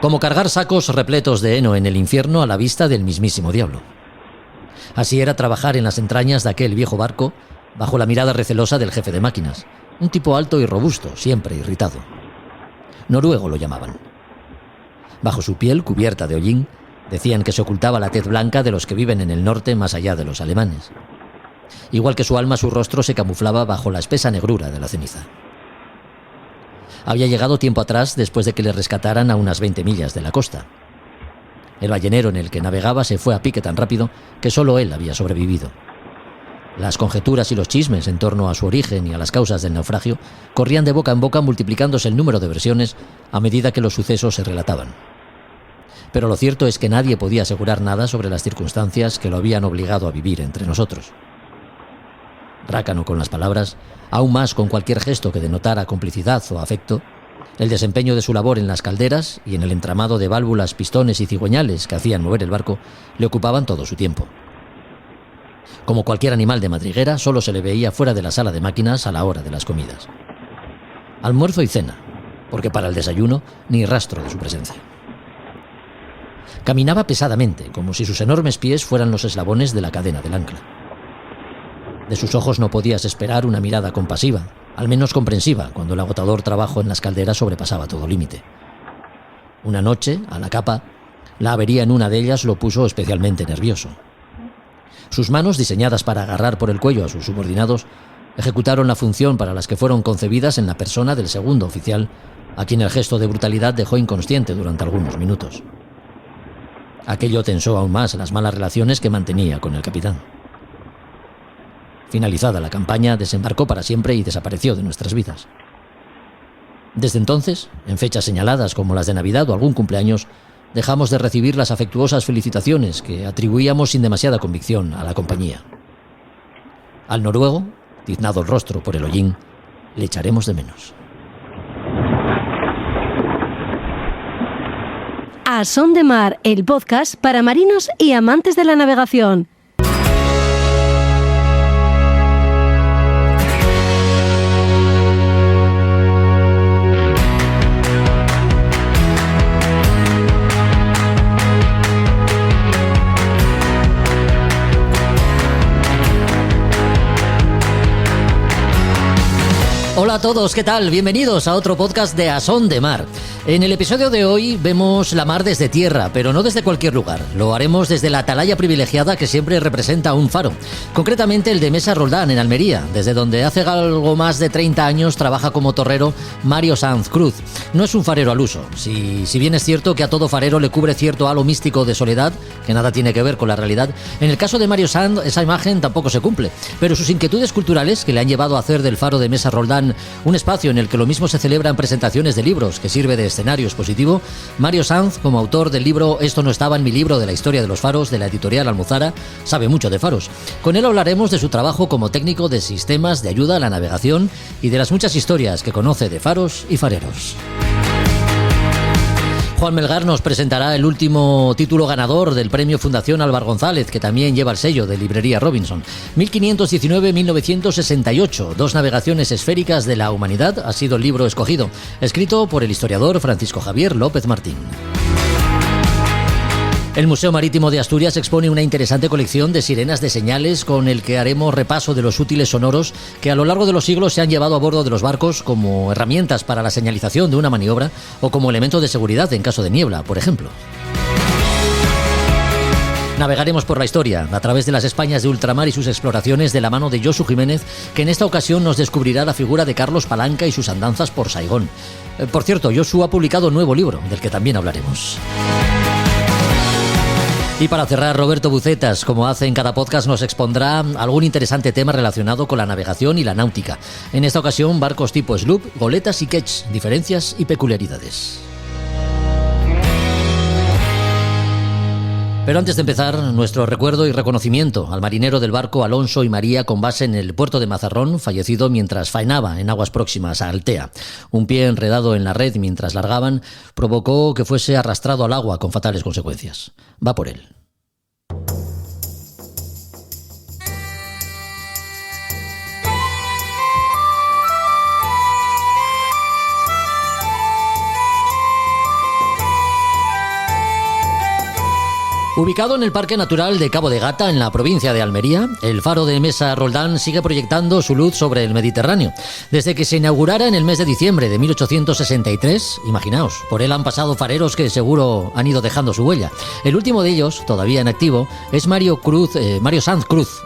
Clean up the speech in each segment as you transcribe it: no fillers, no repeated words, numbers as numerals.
Como cargar sacos repletos de heno en el infierno a la vista del mismísimo diablo. Así era trabajar en las entrañas de aquel viejo barco, bajo la mirada recelosa del jefe de máquinas, un tipo alto y robusto, siempre irritado. Noruego lo llamaban. Bajo su piel, cubierta de hollín, decían que se ocultaba la tez blanca de los que viven en el norte más allá de los alemanes. Igual que su alma, su rostro se camuflaba bajo la espesa negrura de la ceniza. Había llegado tiempo atrás después de que le rescataran a unas 20 millas de la costa. El ballenero en el que navegaba se fue a pique tan rápido que solo él había sobrevivido. Las conjeturas y los chismes en torno a su origen y a las causas del naufragio corrían de boca en boca, multiplicándose el número de versiones a medida que los sucesos se relataban. Pero lo cierto es que nadie podía asegurar nada sobre las circunstancias que lo habían obligado a vivir entre nosotros. Rácano con las palabras, aún más con cualquier gesto que denotara complicidad o afecto, el desempeño de su labor en las calderas y en el entramado de válvulas, pistones y cigüeñales que hacían mover el barco le ocupaban todo su tiempo. Como cualquier animal de madriguera, solo se le veía fuera de la sala de máquinas a la hora de las comidas. Almuerzo y cena, porque para el desayuno ni rastro de su presencia. Caminaba pesadamente, como si sus enormes pies fueran los eslabones de la cadena del ancla. De sus ojos no podías esperar una mirada compasiva, al menos comprensiva, cuando el agotador trabajo en las calderas sobrepasaba todo límite. Una noche, a la capa, la avería en una de ellas lo puso especialmente nervioso. Sus manos, diseñadas para agarrar por el cuello a sus subordinados, ejecutaron la función para las que fueron concebidas en la persona del segundo oficial, a quien el gesto de brutalidad dejó inconsciente durante algunos minutos. Aquello tensó aún más las malas relaciones que mantenía con el capitán. Finalizada la campaña, desembarcó para siempre y desapareció de nuestras vidas. Desde entonces, en fechas señaladas como las de Navidad o algún cumpleaños, dejamos de recibir las afectuosas felicitaciones que atribuíamos sin demasiada convicción a la compañía. Al noruego, tiznado el rostro por el hollín, le echaremos de menos. A Son de Mar, el podcast para marinos y amantes de la navegación. Hola a todos, ¿qué tal? Bienvenidos a otro podcast de A Son de Mar. En el episodio de hoy vemos la mar desde tierra, pero no desde cualquier lugar. Lo haremos desde la atalaya privilegiada que siempre representa un faro. Concretamente el de Mesa Roldán, en Almería, desde donde hace algo más de 30 años trabaja como torrero Mario Sanz Cruz. No es un farero al uso. Si bien es cierto que a todo farero le cubre cierto halo místico de soledad, que nada tiene que ver con la realidad, en el caso de Mario Sanz esa imagen tampoco se cumple. Pero sus inquietudes culturales, que le han llevado a hacer del faro de Mesa Roldán un espacio en el que lo mismo se celebran presentaciones de libros, que sirve de escenario expositivo, Mario Sanz, como autor del libro Esto no estaba en mi libro de la historia de los faros, de la editorial Almuzara, sabe mucho de faros. Con él hablaremos de su trabajo como técnico de sistemas de ayuda a la navegación y de las muchas historias que conoce de faros y fareros. Juan Melgar nos presentará el último título ganador del premio Fundación Álvar González, que también lleva el sello de Librería Robinson. 1519-1968, dos navegaciones esféricas de la humanidad, ha sido el libro escogido, escrito por el historiador Francisco Javier López Martín. El Museo Marítimo de Asturias expone una interesante colección de sirenas de señales con el que haremos repaso de los útiles sonoros que a lo largo de los siglos se han llevado a bordo de los barcos como herramientas para la señalización de una maniobra o como elemento de seguridad en caso de niebla, por ejemplo. Navegaremos por la historia, a través de las Españas de ultramar y sus exploraciones de la mano de Josu Jiménez, que en esta ocasión nos descubrirá la figura de Carlos Palanca y sus andanzas por Saigón. Por cierto, Josu ha publicado un nuevo libro, del que también hablaremos. Y para cerrar, Roberto Bucetas, como hace en cada podcast, nos expondrá algún interesante tema relacionado con la navegación y la náutica. En esta ocasión, barcos tipo sloop, goletas y ketch, diferencias y peculiaridades. Pero antes de empezar, nuestro recuerdo y reconocimiento al marinero del barco Alonso y María con base en el puerto de Mazarrón, fallecido mientras faenaba en aguas próximas a Altea. Un pie enredado en la red mientras largaban provocó que fuese arrastrado al agua con fatales consecuencias. Va por él. Ubicado en el Parque Natural de Cabo de Gata, en la provincia de Almería, el faro de Mesa Roldán sigue proyectando su luz sobre el Mediterráneo. Desde que se inaugurara en el mes de diciembre de 1863, imaginaos, por él han pasado fareros que seguro han ido dejando su huella. El último de ellos, todavía en activo, es Mario Sanz Cruz,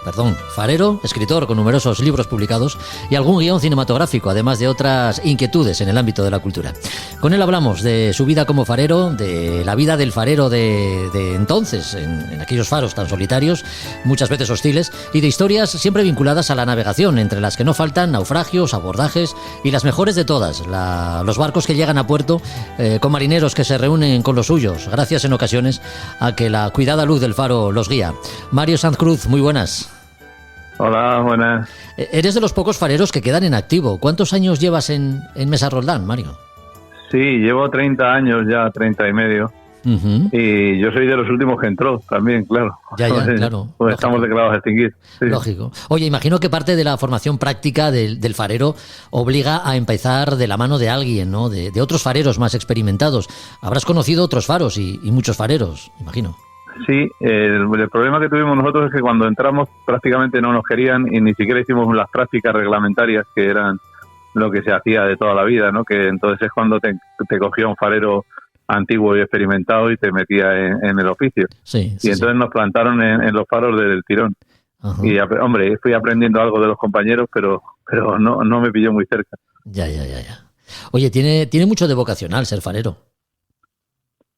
farero, escritor con numerosos libros publicados y algún guión cinematográfico, además de otras inquietudes en el ámbito de la cultura. Con él hablamos de su vida como farero, de la vida del farero de entonces, en aquellos faros tan solitarios, muchas veces hostiles, y de historias siempre vinculadas a la navegación, entre las que no faltan naufragios, abordajes y las mejores de todas, los barcos que llegan a puerto con marineros que se reúnen con los suyos, gracias en ocasiones a que la cuidada luz del faro los guía. Mario Sanz Cruz, muy buenas. Hola, buenas. Eres de los pocos fareros que quedan en activo. ¿Cuántos años llevas en Mesa Roldán, Mario? Sí, llevo 30 años ya, 30 y medio. Uh-huh. Y yo soy de los últimos que entró también, claro. Ya, claro. Pues estamos declarados a extinguir. Sí. Lógico. Oye, imagino que parte de la formación práctica del farero obliga a empezar de la mano de alguien, ¿no? De otros fareros más experimentados. Habrás conocido otros faros y muchos fareros, imagino. Sí, el problema que tuvimos nosotros es que cuando entramos prácticamente no nos querían y ni siquiera hicimos las prácticas reglamentarias que eran lo que se hacía de toda la vida, ¿no? Que entonces es cuando te cogía un farero antiguo y experimentado y te metía en el oficio. Sí, y entonces nos plantaron en los faros del tirón. Uh-huh. Y, hombre, fui aprendiendo algo de los compañeros, pero no me pilló muy cerca. Ya. Oye, ¿tiene mucho de vocacional ser farero?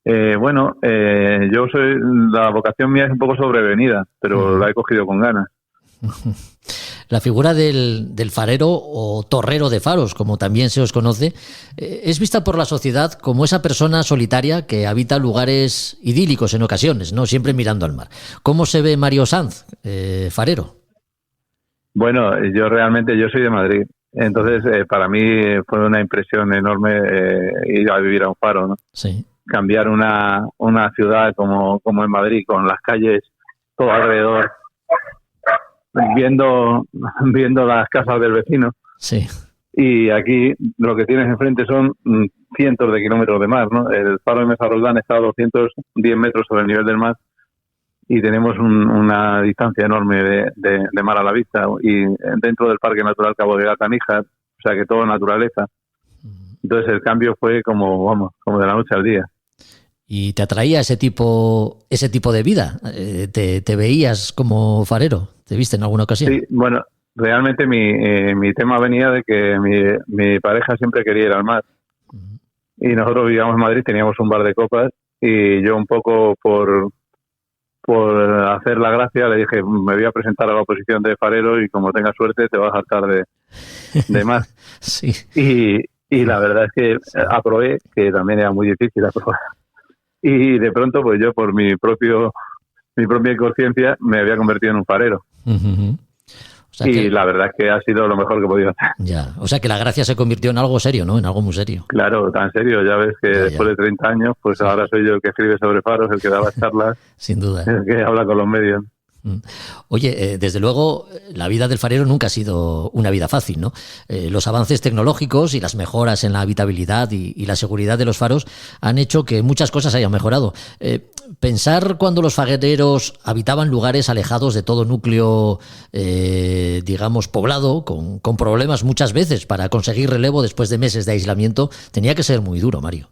La vocación mía es un poco sobrevenida, pero la he cogido con ganas. La figura del farero o torrero de faros, como también se os conoce, es vista por la sociedad como esa persona solitaria que habita lugares idílicos en ocasiones, no siempre mirando al mar. ¿Cómo se ve Mario Sanz, farero? Bueno, yo soy de Madrid, entonces para mí fue una impresión enorme ir a vivir a un faro, ¿no? Sí. Cambiar una ciudad como en Madrid, con las calles todo alrededor, viendo las casas del vecino. Sí. Y aquí lo que tienes enfrente son cientos de kilómetros de mar, ¿no? El faro de Mesa Roldán está a 210 metros sobre el nivel del mar y tenemos una distancia enorme de mar a la vista, y dentro del Parque Natural Cabo de Gata Níjar, o sea que todo naturaleza. Entonces el cambio fue como de la noche al día. ¿Y te atraía ese tipo de vida? ¿Te veías como farero? ¿Te viste en alguna ocasión? Sí, bueno, realmente mi tema venía de que mi pareja siempre quería ir al mar. Uh-huh. Y nosotros vivíamos en Madrid, teníamos un bar de copas, y yo un poco por hacer la gracia le dije, me voy a presentar a la oposición de farero y como tengas suerte te vas a hartar de mar. Sí. Y la verdad es que aprobé, que también era muy difícil aprobar. Y de pronto, pues yo por mi propia inconsciencia me había convertido en un farero. Uh-huh. O sea y la verdad es que ha sido lo mejor que he podido hacer. Ya, o sea que la gracia se convirtió en algo serio, ¿no? En algo muy serio. Claro, tan serio. Ya ves que después de 30 años, pues sí. Ahora soy yo el que escribe sobre faros, el que da las charlas. Sin duda. El que habla con los medios. Oye, desde luego la vida del farero nunca ha sido una vida fácil, ¿no? Los avances tecnológicos y las mejoras en la habitabilidad y la seguridad de los faros han hecho que muchas cosas hayan mejorado. Pensar cuando los fareros habitaban lugares alejados de todo núcleo, digamos, poblado, con problemas muchas veces para conseguir relevo después de meses de aislamiento, tenía que ser muy duro, Mario.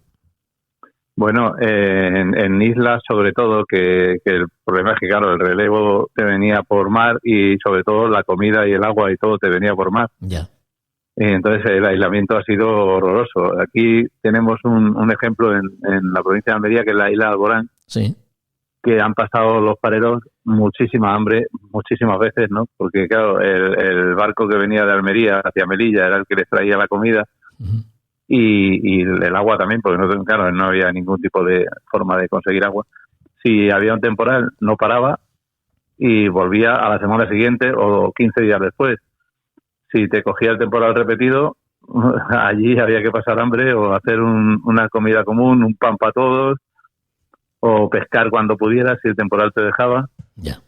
Bueno, en islas sobre todo, que el problema es que, claro, el relevo te venía por mar y sobre todo la comida y el agua y todo te venía por mar. Ya. Entonces el aislamiento ha sido horroroso. Aquí tenemos un ejemplo en la provincia de Almería, que es la isla de Alborán, sí, que han pasado los fareros muchísima hambre, muchísimas veces, ¿no? Porque, claro, el barco que venía de Almería hacia Melilla era el que les traía la comida. Uh-huh. Y el agua también, porque no había ningún tipo de forma de conseguir agua. Si había un temporal, no paraba y volvía a la semana siguiente o 15 días después. Si te cogía el temporal repetido, allí había que pasar hambre o hacer una comida común, un pan para todos, o pescar cuando pudieras si el temporal te dejaba. Ya.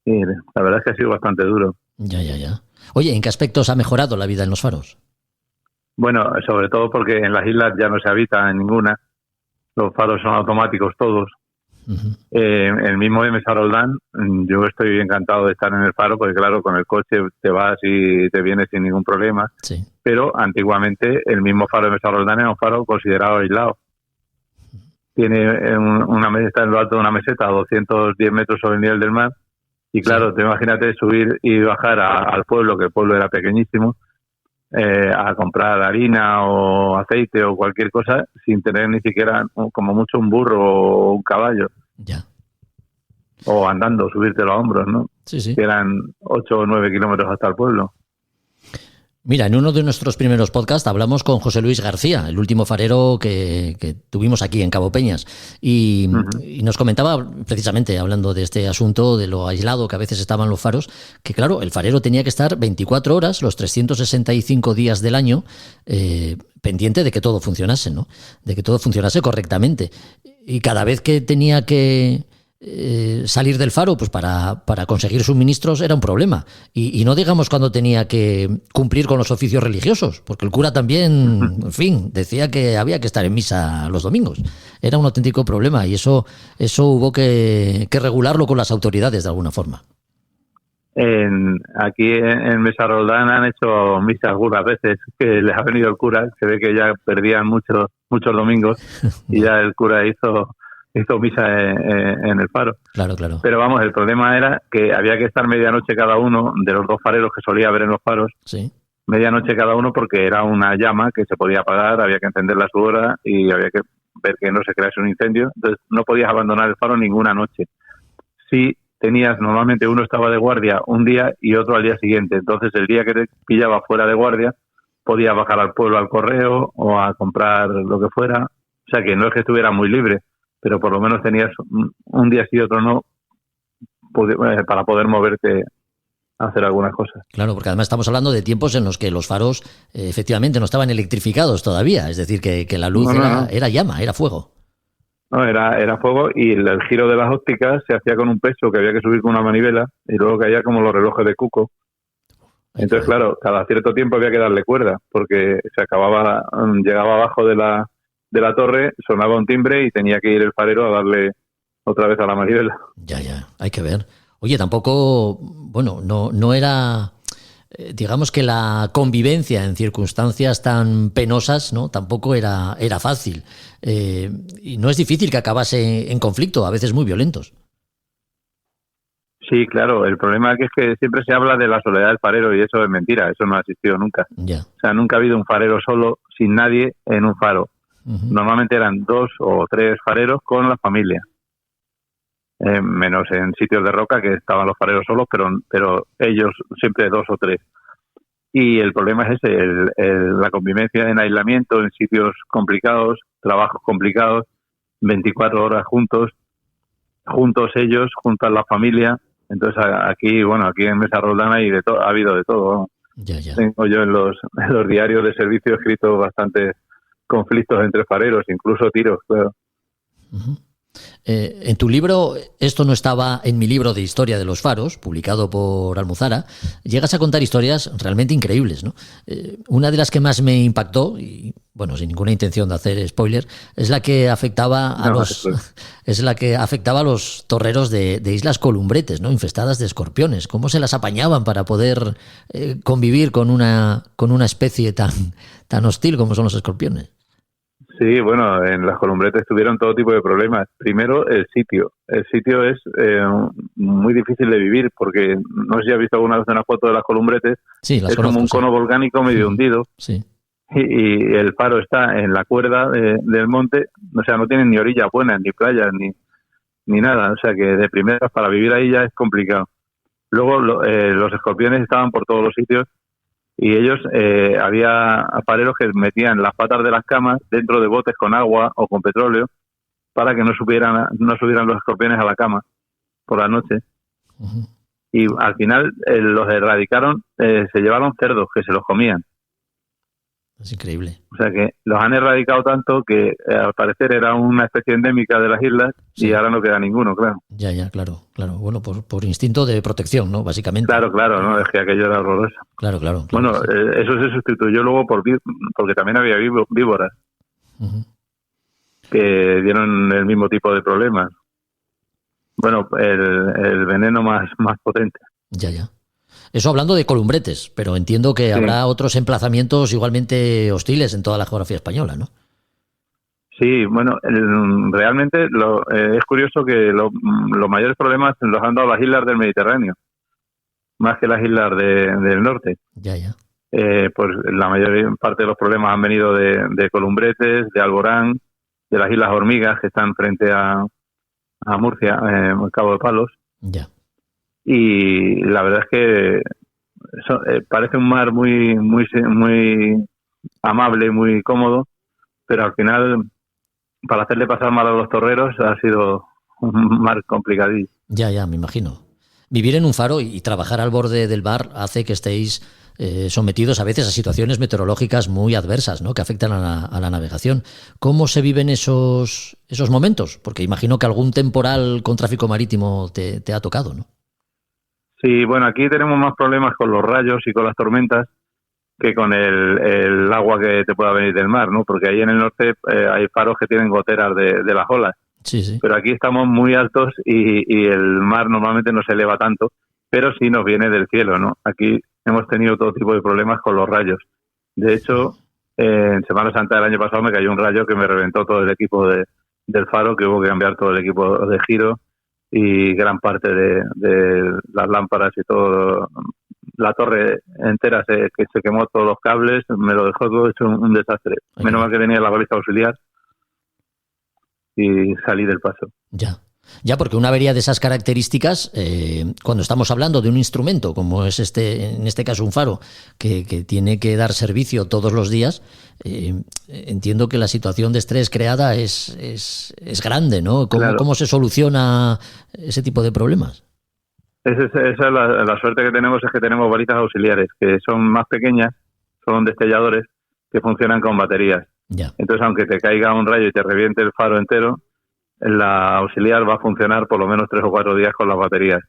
Y la verdad es que ha sido bastante duro. Ya. Oye, ¿en qué aspectos ha mejorado la vida en los faros? Bueno, sobre todo porque en las islas ya no se habita en ninguna. Los faros son automáticos todos. El mismo de Mesa Roldán, yo estoy encantado de estar en el faro, porque claro, con el coche te vas y te vienes sin ningún problema. Sí. Pero antiguamente el mismo faro de Mesa Roldán era un faro considerado aislado. Tiene está en lo alto de una meseta a 210 metros sobre el nivel del mar. Y claro, Sí. te imagínate subir y bajar al pueblo, que el pueblo era pequeñísimo, a comprar harina o aceite o cualquier cosa sin tener ni siquiera como mucho un burro o un caballo. Ya. O andando, subirte los hombros, ¿no? Sí, sí. Que eran 8 o 9 kilómetros hasta el pueblo. Mira, en uno de nuestros primeros podcasts hablamos con José Luis García, el último farero que tuvimos aquí en Cabo Peñas, y nos comentaba, precisamente hablando de este asunto, de lo aislado que a veces estaban los faros, que claro, el farero tenía que estar 24 horas, los 365 días del año, pendiente de que todo funcionase, ¿no? De que todo funcionase correctamente. Y cada vez que tenía que salir del faro, pues para conseguir suministros era un problema. Y no digamos cuando tenía que cumplir con los oficios religiosos, porque el cura también, en fin, decía que había que estar en misa los domingos. Era un auténtico problema y eso hubo que regularlo con las autoridades de alguna forma. Aquí en Mesa Roldán han hecho misas algunas veces que les ha venido el cura, se ve que ya perdían muchos domingos y ya el cura hizo misa en el faro. Claro, claro. Pero vamos, el problema era que había que estar medianoche cada uno de los dos fareros que solía haber en los faros. Sí. Medianoche cada uno, porque era una llama que se podía apagar, había que encenderla a su hora y había que ver que no se crease un incendio. Entonces no podías abandonar el faro ninguna noche. Sí tenías, normalmente uno estaba de guardia un día y otro al día siguiente. Entonces el día que te pillaba fuera de guardia podías bajar al pueblo al correo o a comprar lo que fuera. O sea que no es que estuviera muy libre, pero por lo menos tenías un día sí y otro no para poder moverte a hacer algunas cosas. Claro, porque además estamos hablando de tiempos en los que los faros efectivamente no estaban electrificados todavía, es decir, que la luz era llama, era fuego. No, era fuego y el giro de las ópticas se hacía con un peso que había que subir con una manivela y luego caía como los relojes de cuco. Entonces, claro, cada cierto tiempo había que darle cuerda porque llegaba abajo de la torre, sonaba un timbre y tenía que ir el farero a darle otra vez a la manivela. Ya, hay que ver. Oye, tampoco, bueno, no era, digamos que la convivencia en circunstancias tan penosas, ¿no? Tampoco era fácil. Y no es difícil que acabase en conflicto, a veces muy violentos. Sí, claro. El problema es que siempre se habla de la soledad del farero y eso es mentira. Eso no ha existido nunca. Ya. O sea, nunca ha habido un farero solo, sin nadie, en un faro. Normalmente eran 2 o 3 fareros con la familia. Menos en sitios de roca que estaban los fareros solos, pero ellos siempre 2 o 3. Y el problema es ese, la convivencia en aislamiento, en sitios complicados, trabajos complicados, 24 horas juntos ellos, juntas la familia. Entonces aquí en Mesa Roldán ha habido de todo, ¿no? Ya. Tengo yo en los diarios de servicio escrito bastantes conflictos entre fareros, incluso tiros, claro. En tu libro, esto no estaba en mi libro de historia de los faros, publicado por Almuzara, llegas a contar historias realmente increíbles, ¿no? Una de las que más me impactó, y bueno, sin ninguna intención de hacer spoiler, es la que afectaba a los torreros de Islas Columbretes, ¿no? Infestadas de escorpiones. ¿Cómo se las apañaban para poder convivir con una especie tan hostil como son los escorpiones? Sí, bueno, en las Columbretes tuvieron todo tipo de problemas. Primero, el sitio. El sitio es muy difícil de vivir porque no sé si has visto alguna vez una foto de las Columbretes. Sí, las es conozco, como un cono volcánico medio hundido. Sí. Y el faro está en la cuerda del monte. O sea, no tienen ni orillas buenas, ni playas, ni nada. O sea, que de primeras para vivir ahí ya es complicado. Luego, los escorpiones estaban por todos los sitios. Y ellos, había fareros que metían las patas de las camas dentro de botes con agua o con petróleo para que no subieran los escorpiones a la cama por la noche. Y al final los erradicaron, se llevaron cerdos que se los comían. Es increíble. O sea que los han erradicado tanto que al parecer era una especie endémica de las islas. Sí. Y ahora no queda ninguno, claro. Ya, claro. Bueno, por instinto de protección, ¿no? Básicamente. Claro, ¿no? Es que aquello era horroroso. Claro. Bueno, sí. Eso se sustituyó luego porque también había víboras que dieron el mismo tipo de problemas. bueno, el veneno más potente. Ya. Eso hablando de columbretes, pero entiendo que habrá otros emplazamientos igualmente hostiles en toda la geografía española, ¿no? Sí, bueno, realmente es curioso que los mayores problemas los han dado las islas del Mediterráneo, más que las islas del norte. Ya. Pues la mayor parte de los problemas han venido de columbretes, de Alborán, de las Islas Hormigas, que están frente a Murcia, en Cabo de Palos. Ya. Y la verdad es que parece un mar muy amable, muy cómodo, pero al final, para hacerle pasar mal a los torreros, ha sido un mar complicadillo. Ya, me imagino. Vivir en un faro y trabajar al borde del mar hace que estéis sometidos a veces a situaciones meteorológicas muy adversas, ¿no? Que afectan a la navegación. ¿Cómo se viven esos momentos? Porque imagino que algún temporal con tráfico marítimo te ha tocado, ¿no? Sí, bueno, aquí tenemos más problemas con los rayos y con las tormentas que con el agua que te pueda venir del mar, ¿no? Porque ahí en el norte hay faros que tienen goteras de las olas. Sí. Pero aquí estamos muy altos y el mar normalmente no se eleva tanto, pero sí nos viene del cielo, ¿no? Aquí hemos tenido todo tipo de problemas con los rayos. De hecho, en Semana Santa del año pasado me cayó un rayo que me reventó todo el equipo del faro, que hubo que cambiar todo el equipo de giro y gran parte de las lámparas y todo. La torre entera que se quemó, todos los cables, me lo dejó todo hecho un desastre. Menos mal que tenía la baliza auxiliar y salí del paso. Ya, porque una avería de esas características, cuando estamos hablando de un instrumento, como es en este caso un faro, que tiene que dar servicio todos los días, entiendo que la situación de estrés creada es grande, ¿no? ¿Cómo se soluciona ese tipo de problemas? Esa es la suerte que tenemos, es que tenemos balizas auxiliares, que son más pequeñas, son destelladores, que funcionan con baterías. Ya. Entonces, aunque te caiga un rayo y te reviente el faro entero, la auxiliar va a funcionar por lo menos 3 o 4 días con las baterías.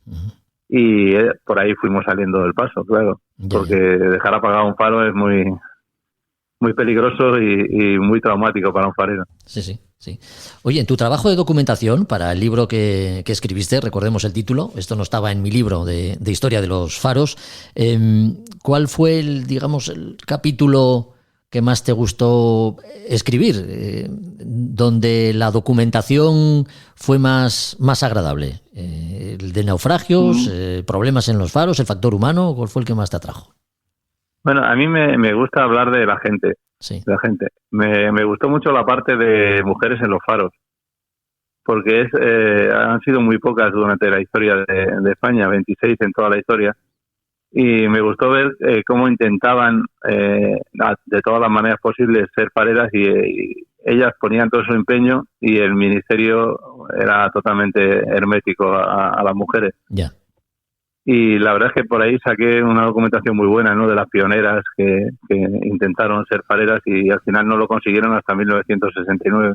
Uh-huh. Y por ahí fuimos saliendo del paso, claro. Porque dejar apagado un faro es muy peligroso y muy traumático para un farero. Sí. Oye, en tu trabajo de documentación para el libro que escribiste, recordemos el título, esto no estaba en mi libro de historia de los faros, ¿cuál fue el capítulo que más te gustó escribir, donde la documentación fue más agradable? ¿El de naufragios, problemas en los faros, el factor humano? ¿Cuál fue el que más te atrajo? Bueno, a mí me gusta hablar de la gente. Sí. De la gente. Me gustó mucho la parte de mujeres en los faros, porque han sido muy pocas durante la historia de España, 26 en toda la historia. Y me gustó ver cómo intentaban, de todas las maneras posibles, ser fareras y ellas ponían todo su empeño y el ministerio era totalmente hermético a las mujeres. Ya. Y la verdad es que por ahí saqué una documentación muy buena, ¿no? De las pioneras que intentaron ser fareras y al final no lo consiguieron hasta 1969.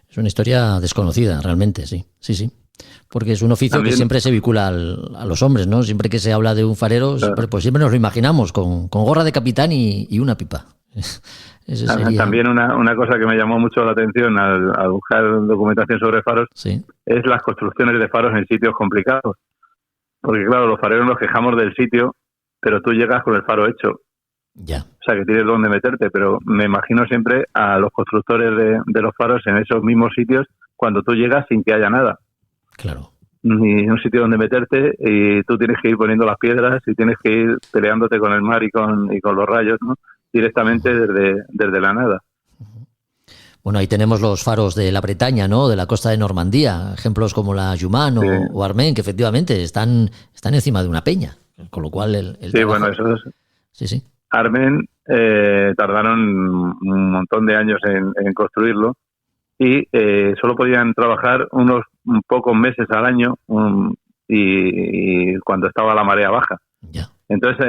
Es una historia desconocida, realmente, sí. Porque es un oficio también, que siempre se vincula a los hombres, ¿no? Siempre que se habla de un farero, claro, siempre nos lo imaginamos con gorra de capitán y una pipa. Ese sería... También una cosa que me llamó mucho la atención al buscar documentación sobre faros, sí, es las construcciones de faros en sitios complicados. Porque claro, los fareros nos quejamos del sitio, pero tú llegas con el faro hecho. Ya. O sea, que tienes dónde meterte, pero me imagino siempre a los constructores de los faros en esos mismos sitios cuando tú llegas sin que haya nada. Claro. Ni un sitio donde meterte y tú tienes que ir poniendo las piedras y tienes que ir peleándote con el mar y con los rayos, ¿no? Directamente desde la nada. Bueno, ahí tenemos los faros de la Bretaña, ¿no? De la costa de Normandía, ejemplos como la Juman o Armen, que efectivamente están encima de una peña, con lo cual el sí, trabajo... bueno, eso es... Sí. Armen tardaron un montón de años en construirlo y solo podían trabajar unos pocos meses al año y cuando estaba la marea baja. Ya. Entonces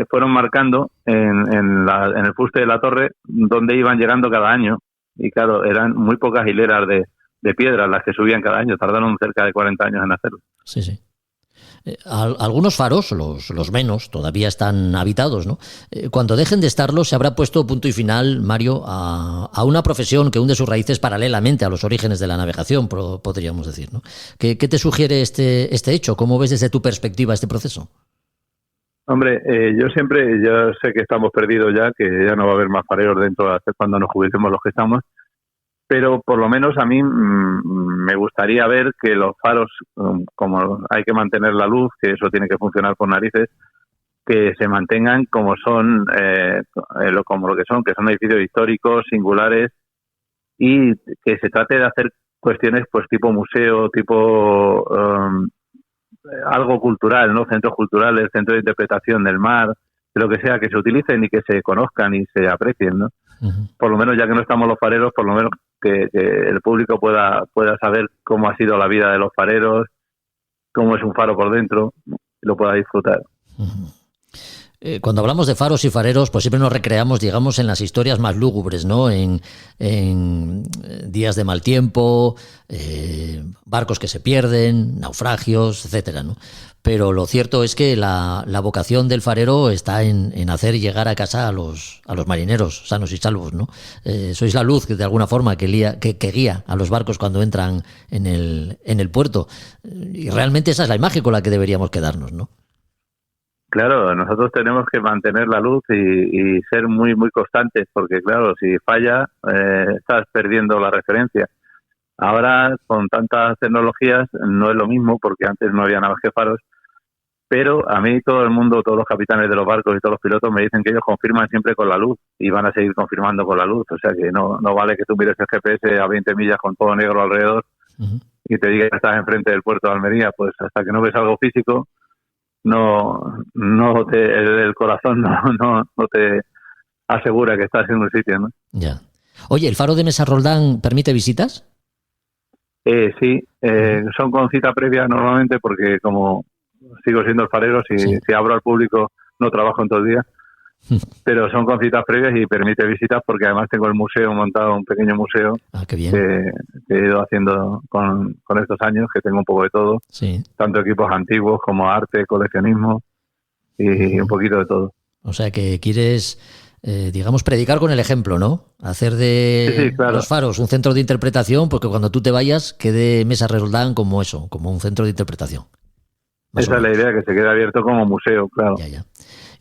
fueron marcando en el fuste de la torre donde iban llegando cada año y claro, eran muy pocas hileras de piedras las que subían cada año, tardaron cerca de 40 años en hacerlo. Sí. Algunos faros, los menos, todavía están habitados, ¿no? Cuando dejen de estarlo, se habrá puesto punto y final, Mario, a una profesión que hunde sus raíces paralelamente a los orígenes de la navegación, podríamos decir, ¿no? ¿Qué te sugiere este hecho? ¿Cómo ves desde tu perspectiva este proceso? Hombre, yo sé que estamos perdidos ya, que ya no va a haber más fareros dentro hasta cuando nos jubilemos los que estamos, pero por lo menos a mí me gustaría ver que los faros, como hay que mantener la luz, que eso tiene que funcionar por narices, que se mantengan como son, como lo que son edificios históricos, singulares, y que se trate de hacer cuestiones pues tipo museo, tipo algo cultural, ¿no? Centros culturales, centros de interpretación del mar, de lo que sea, que se utilicen y que se conozcan y se aprecien, ¿no? Uh-huh. Por lo menos, ya que no estamos los fareros, por lo menos que el público pueda saber cómo ha sido la vida de los fareros, cómo es un faro por dentro, y lo pueda disfrutar. Uh-huh. Cuando hablamos de faros y fareros, pues siempre nos recreamos, digamos, en las historias más lúgubres, ¿no? En días de mal tiempo, barcos que se pierden, naufragios, etcétera, ¿no? Pero lo cierto es que la vocación del farero está en hacer llegar a casa a los marineros sanos y salvos, ¿no? Sois la luz que de alguna forma que guía a los barcos cuando entran en el puerto. Y realmente esa es la imagen con la que deberíamos quedarnos, ¿no? Claro, nosotros tenemos que mantener la luz y ser muy, muy constantes, porque claro, si falla, estás perdiendo la referencia. Ahora, con tantas tecnologías, no es lo mismo, porque antes no había nada más que faros, pero a mí todo el mundo, todos los capitanes de los barcos y todos los pilotos me dicen que ellos confirman siempre con la luz, y van a seguir confirmando con la luz. O sea que no vale que tú mires el GPS a 20 millas con todo negro alrededor uh-huh. y te diga que estás enfrente del puerto de Almería, pues hasta que no ves algo físico, el corazón no te asegura que estás en un sitio, ¿no? Ya. Oye, ¿el faro de Mesa Roldán permite visitas? Sí, son con cita previa normalmente, porque como sigo siendo el farero, si abro al público no trabajo en todo el día, pero son con citas previas y permite visitas, porque además tengo el museo montado, un pequeño museo qué bien. Que he ido haciendo con estos años, que tengo un poco de todo, sí. Tanto equipos antiguos como arte, coleccionismo y un poquito de todo. O sea que quieres, digamos, predicar con el ejemplo, ¿no? Hacer de claro. los faros un centro de interpretación, porque cuando tú te vayas quede Mesa Roldán como eso, como un centro de interpretación. Esa es la idea, que se quede abierto como museo, claro. Ya.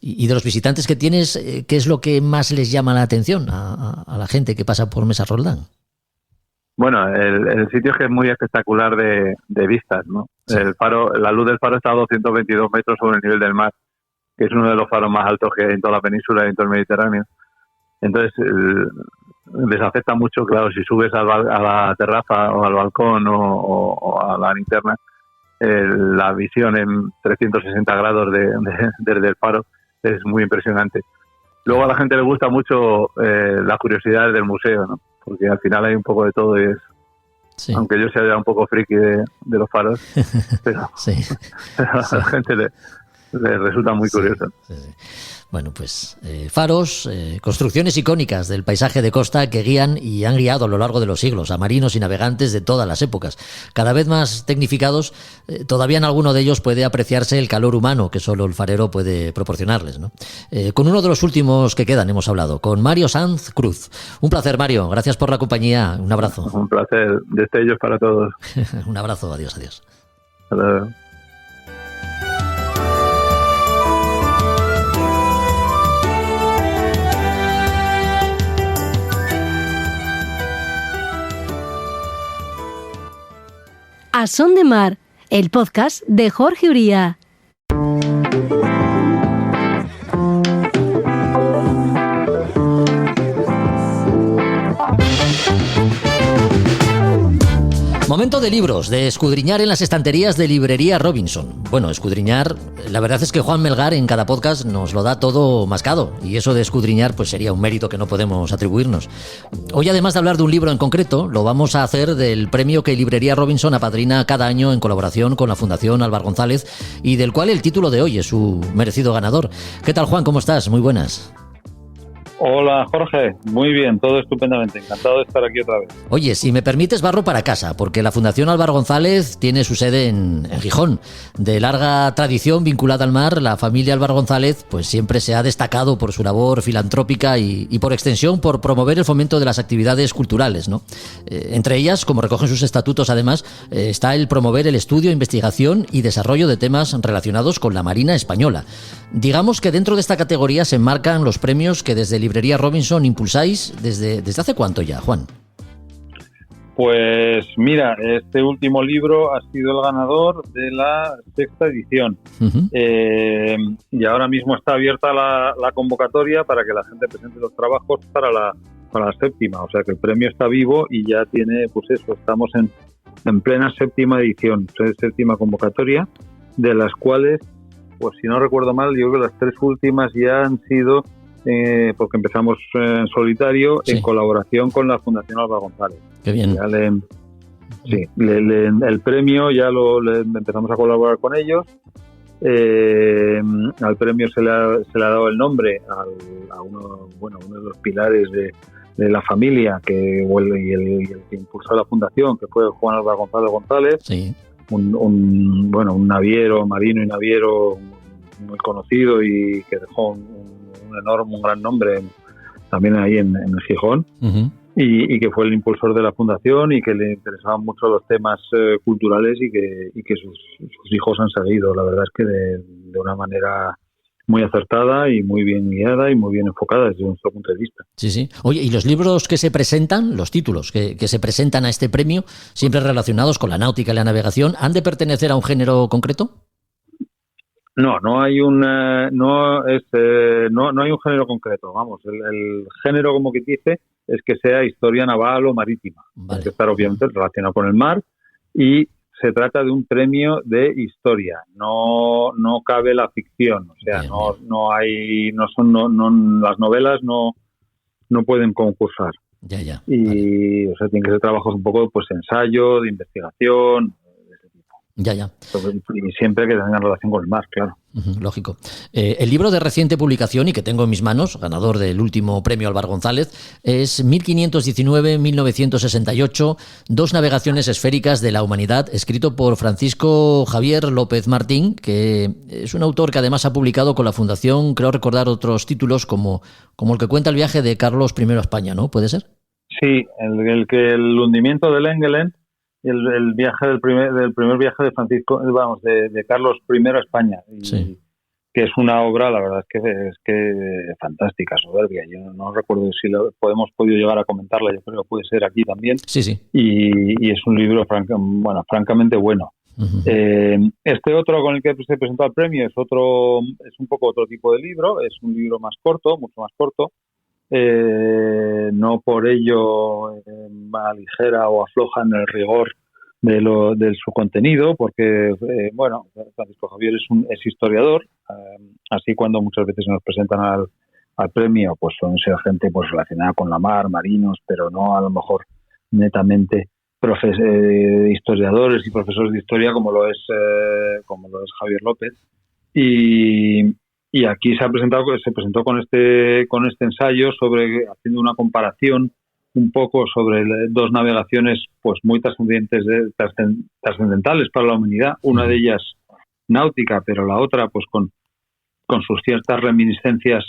Y de los visitantes que tienes, ¿qué es lo que más les llama la atención a la gente que pasa por Mesa Roldán? Bueno, el sitio es que es muy espectacular de vistas, ¿no? Sí. El faro, la luz del faro está a 222 metros sobre el nivel del mar, que es uno de los faros más altos que hay en toda la península y en todo el Mediterráneo. Entonces, les afecta mucho, claro, si subes a la terraza o al balcón o a la linterna, la visión en 360 grados desde el faro es muy impresionante. Luego a la gente le gusta mucho las curiosidades del museo, ¿no? Porque al final hay un poco de todo y sí. Aunque yo sea ya un poco friki de los faros, pero, sí. pero a la gente le resulta muy curioso. Sí. Bueno, pues faros, construcciones icónicas del paisaje de costa que guían y han guiado a lo largo de los siglos a marinos y navegantes de todas las épocas. Cada vez más tecnificados, todavía en alguno de ellos puede apreciarse el calor humano que solo el farero puede proporcionarles, ¿no? Con uno de los últimos que quedan hemos hablado, con Mario Sanz Cruz. Un placer, Mario. Gracias por la compañía. Un abrazo. Un placer. Destellos para todos. Un abrazo. Adiós. Hasta luego. A Son de Mar, el podcast de Jorge Uría. Momento de libros, de escudriñar en las estanterías de Librería Robinson. Bueno, escudriñar, la verdad es que Juan Melgar en cada podcast nos lo da todo mascado, y eso de escudriñar pues sería un mérito que no podemos atribuirnos. Hoy, además de hablar de un libro en concreto, lo vamos a hacer del premio que Librería Robinson apadrina cada año en colaboración con la Fundación Álvar González, y del cual el título de hoy es su merecido ganador. ¿Qué tal, Juan? ¿Cómo estás? Muy buenas. Hola Jorge, muy bien, todo estupendamente, encantado de estar aquí otra vez. Oye, si me permites, barro para casa, porque la Fundación Álvaro González tiene su sede en Gijón. De larga tradición vinculada al mar, la familia Álvaro González pues siempre se ha destacado por su labor filantrópica y por extensión por promover el fomento de las actividades culturales, ¿no? Entre ellas, como recogen sus estatutos además, está el promover el estudio, investigación y desarrollo de temas relacionados con la Marina española. Digamos que dentro de esta categoría se enmarcan los premios que desde Librería Robinson impulsáis ¿desde hace cuánto ya, Juan? Pues mira, este último libro ha sido el ganador de la 6ª edición. Uh-huh. Y ahora mismo está abierta la convocatoria para que la gente presente los trabajos para la 7ª. O sea que el premio está vivo y ya tiene, pues eso, estamos en plena 7ª edición, 7ª convocatoria, de las cuales, pues si no recuerdo mal, yo creo que las 3 últimas ya han sido, porque empezamos en solitario, sí, en colaboración con la Fundación Álvaro González. Qué bien. Ya el premio ya le empezamos a colaborar con ellos. Al premio se le ha dado el nombre a uno de los pilares de la familia y el que impulsó la fundación, que fue Juan Álvaro González. Sí. Un naviero, marino y naviero muy conocido y que dejó un gran nombre también ahí en el Gijón. Uh-huh. Y que fue el impulsor de la fundación y que le interesaban mucho los temas culturales y que sus hijos han seguido. La verdad es que de una manera muy acertada y muy bien guiada y muy bien enfocada desde nuestro punto de vista. Sí, sí. Oye, ¿y los libros que se presentan, los títulos que se presentan a este premio, siempre relacionados con la náutica y la navegación, han de pertenecer a un género concreto? No hay no hay un género concreto. Vamos, el género, como que dice, es que sea historia naval o marítima. Vale. Hay que estar obviamente relacionado con el mar y se trata de un premio de historia. No cabe la ficción. O sea, bien. Las novelas no pueden concursar. Ya. Y vale. O sea, tienen que ser trabajos un poco, pues, ensayo, de investigación. Ya. Y siempre que tengan relación con el mar, claro. Lógico. El libro de reciente publicación y que tengo en mis manos, ganador del último premio Álvaro González, es 1519-1968, 2 navegaciones esféricas de la humanidad, escrito por Francisco Javier López Martín, que es un autor que además ha publicado con la Fundación, creo recordar, otros títulos como el que cuenta el viaje de Carlos I a España, ¿no? ¿Puede ser? Sí, el hundimiento del Engelen, el viaje del primer viaje de Francisco, de Carlos I a España, sí, que es una obra, la verdad es que fantástica, soberbia. Yo no recuerdo si hemos podido llegar a comentarla, yo creo que puede ser aquí también. Sí. Y es un libro francamente bueno. Uh-huh. Este otro con el que se presentó al premio es un poco otro tipo de libro, es un libro más corto, mucho más corto. No por ello aligera o afloja en el rigor de su contenido, porque Francisco Javier es historiador, así cuando muchas veces nos presentan al premio, pues suelen ser gente pues relacionada con la mar, marinos, pero no a lo mejor netamente historiadores y profesores de historia como lo es Javier López. Y aquí se presentó con este ensayo haciendo una comparación un poco sobre 2 navegaciones pues muy trascendentales para la humanidad, una de ellas náutica, pero la otra pues con sus ciertas reminiscencias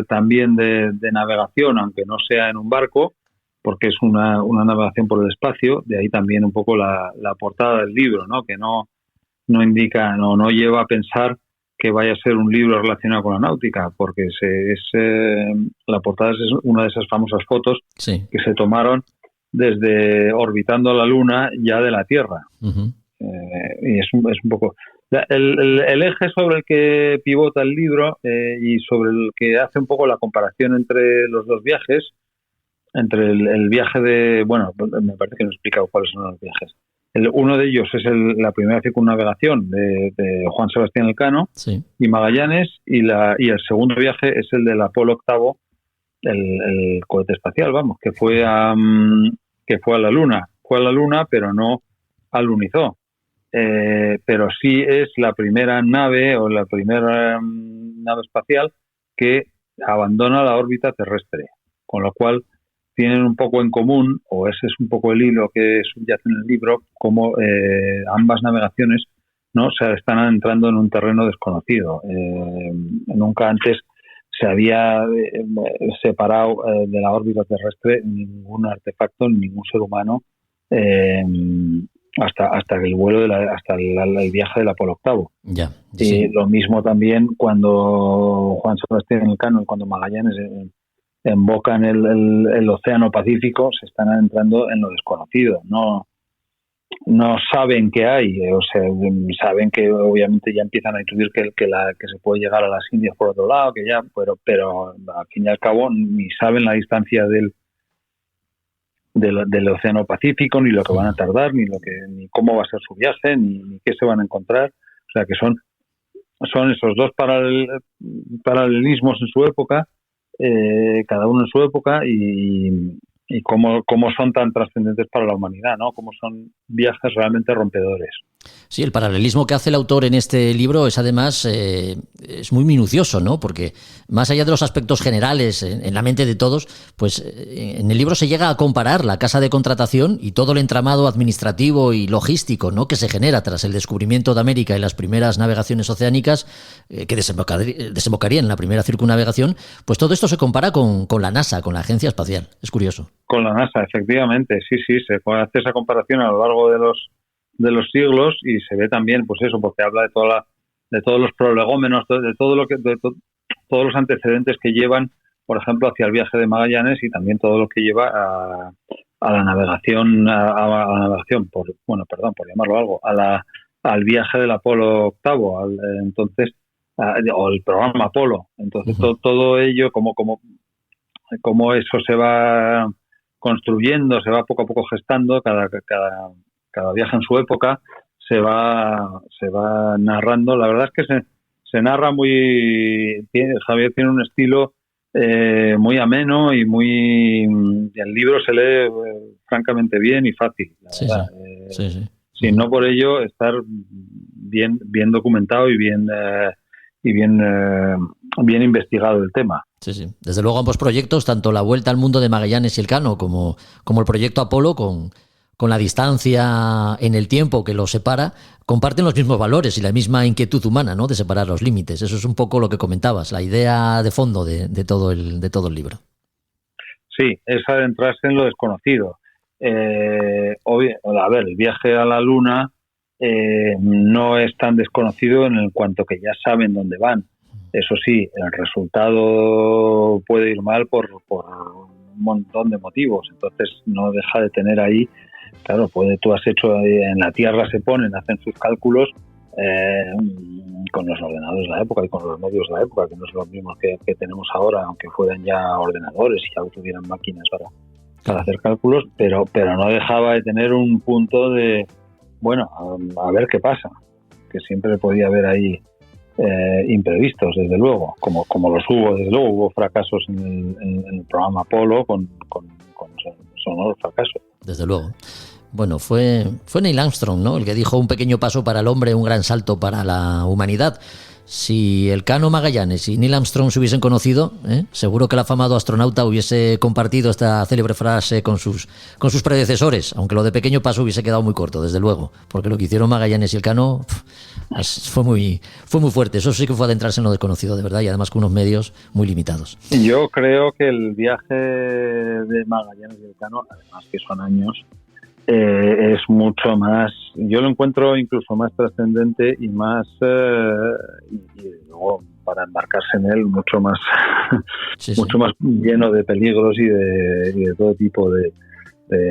también de navegación, aunque no sea en un barco, porque es una navegación por el espacio. De ahí también un poco la portada del libro, ¿no? Que no indica, no lleva a pensar que vaya a ser un libro relacionado con la náutica, porque la portada es una de esas famosas fotos, sí, que se tomaron desde orbitando la Luna ya de la Tierra. Uh-huh. Y es un poco el eje sobre el que pivota el libro y sobre el que hace un poco la comparación entre los 2 viajes, entre el viaje me parece que no he explicado cuáles son los viajes. Uno de ellos es la primera circunnavegación de Juan Sebastián Elcano, sí, y Magallanes, y el segundo viaje es el del Apolo VIII, el cohete espacial, que fue a la Luna. Fue a la Luna, pero no alunizó. Pero sí es la primera nave o la primera nave espacial que abandona la órbita terrestre, con lo cual tienen un poco en común, o ese es un poco el hilo que subyace en el libro, como ambas navegaciones, ¿no?, se están entrando en un terreno desconocido. Nunca antes se había separado de la órbita terrestre ningún artefacto, ningún ser humano, hasta el vuelo hasta el viaje del Apolo octavo. Ya, sí. Y lo mismo también cuando Juan Sebastián Elcano y cuando Magallanes embocan el Océano Pacífico, se están adentrando en lo desconocido. No saben qué hay, o sea, saben que obviamente ya empiezan a intuir que se puede llegar a las Indias por otro lado, que ya, pero al fin y al cabo ni saben la distancia del Océano Pacífico, ni lo que van a tardar, ni cómo va a ser su viaje, ni qué se van a encontrar. O sea, que son esos dos paralelismos en su época, cada uno en su época, y cómo son tan trascendentes para la humanidad, ¿no? Cómo son viajes realmente rompedores. Sí, el paralelismo que hace el autor en este libro es además es muy minucioso, ¿no? Porque más allá de los aspectos generales en la mente de todos, pues en el libro se llega a comparar la casa de contratación y todo el entramado administrativo y logístico, ¿no?, que se genera tras el descubrimiento de América y las primeras navegaciones oceánicas que desembocarían en la primera circunnavegación. Pues todo esto se compara con la NASA, con la Agencia Espacial. Es curioso. Con la NASA, efectivamente, sí, se hace esa comparación a lo largo de los siglos, y se ve también, pues eso, porque habla de todos los prolegómenos, de todo todos los antecedentes que llevan, por ejemplo, hacia el viaje de Magallanes, y también todo lo que lleva a la navegación, por llamarlo algo, al viaje del Apolo octavo, o el programa Apolo. Entonces, todo ello, como eso se va construyendo, se va poco a poco gestando, cada viaje en su época se va narrando. La verdad es que se narra Javier tiene un estilo muy ameno y el libro se lee francamente bien y fácil, la verdad. Sí. Sí, no por ello estar bien documentado y bien investigado el tema. Sí. Desde luego ambos proyectos, tanto la Vuelta al Mundo de Magallanes y Elcano como el proyecto Apolo, con la distancia en el tiempo que los separa, comparten los mismos valores y la misma inquietud humana, ¿no?, de separar los límites. Eso es un poco lo que comentabas, la idea de fondo de todo el libro. Sí, es adentrarse en lo desconocido. El viaje a la Luna no es tan desconocido en cuanto que ya saben dónde van. Eso sí, el resultado puede ir mal por un montón de motivos. Entonces no deja de tener ahí, claro, tú has hecho en la Tierra, hacen sus cálculos con los ordenadores de la época y con los medios de la época, que no es lo mismo que tenemos ahora, aunque fueran ya ordenadores y ya tuvieran máquinas para hacer cálculos, pero no dejaba de tener un punto de, bueno, a ver qué pasa, que siempre podía haber ahí imprevistos, desde luego, como los hubo, desde luego hubo fracasos en el programa Apolo con sonoros fracasos. Desde luego. Bueno, fue Neil Armstrong, ¿no?, el que dijo: un pequeño paso para el hombre, un gran salto para la humanidad. Si Elcano, Magallanes y Neil Armstrong se hubiesen conocido, seguro que el afamado astronauta hubiese compartido esta célebre frase con sus predecesores, aunque lo de pequeño paso hubiese quedado muy corto, desde luego, porque lo que hicieron Magallanes y Elcano fue muy fuerte. Eso sí que fue adentrarse en lo desconocido, de verdad, y además con unos medios muy limitados. Yo creo que el viaje de Magallanes y Elcano, además que son años, es mucho más, yo lo encuentro incluso más trascendente y más y luego para embarcarse en él mucho más más lleno de peligros y de todo tipo de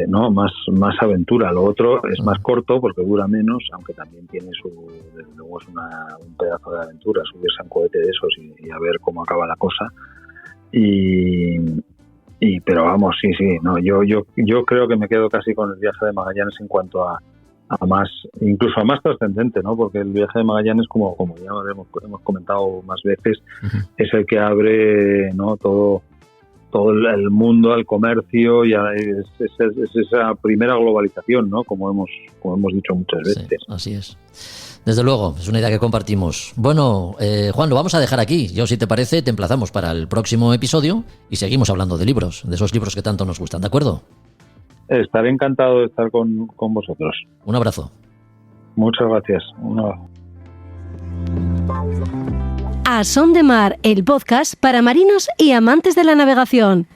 más aventura. Lo otro es más corto porque dura menos, aunque también tiene desde luego es un pedazo de aventura, subirse a un cohete de esos y a ver cómo acaba la cosa. Pero vamos, sí, no, yo creo que me quedo casi con el viaje de Magallanes en cuanto a más, incluso a más trascendente, ¿no? Porque el viaje de Magallanes, como ya hemos comentado más veces, es el que abre, ¿no?, todo el mundo al comercio, y es esa primera globalización, ¿no?, como hemos dicho muchas veces. Sí, así es. Desde luego, es una idea que compartimos. Bueno, Juan, lo vamos a dejar aquí. Yo, si te parece, te emplazamos para el próximo episodio y seguimos hablando de libros, de esos libros que tanto nos gustan, ¿de acuerdo? Estaré encantado de estar con vosotros. Un abrazo. Muchas gracias. Un abrazo. A Son de Mar, el podcast para marinos y amantes de la navegación.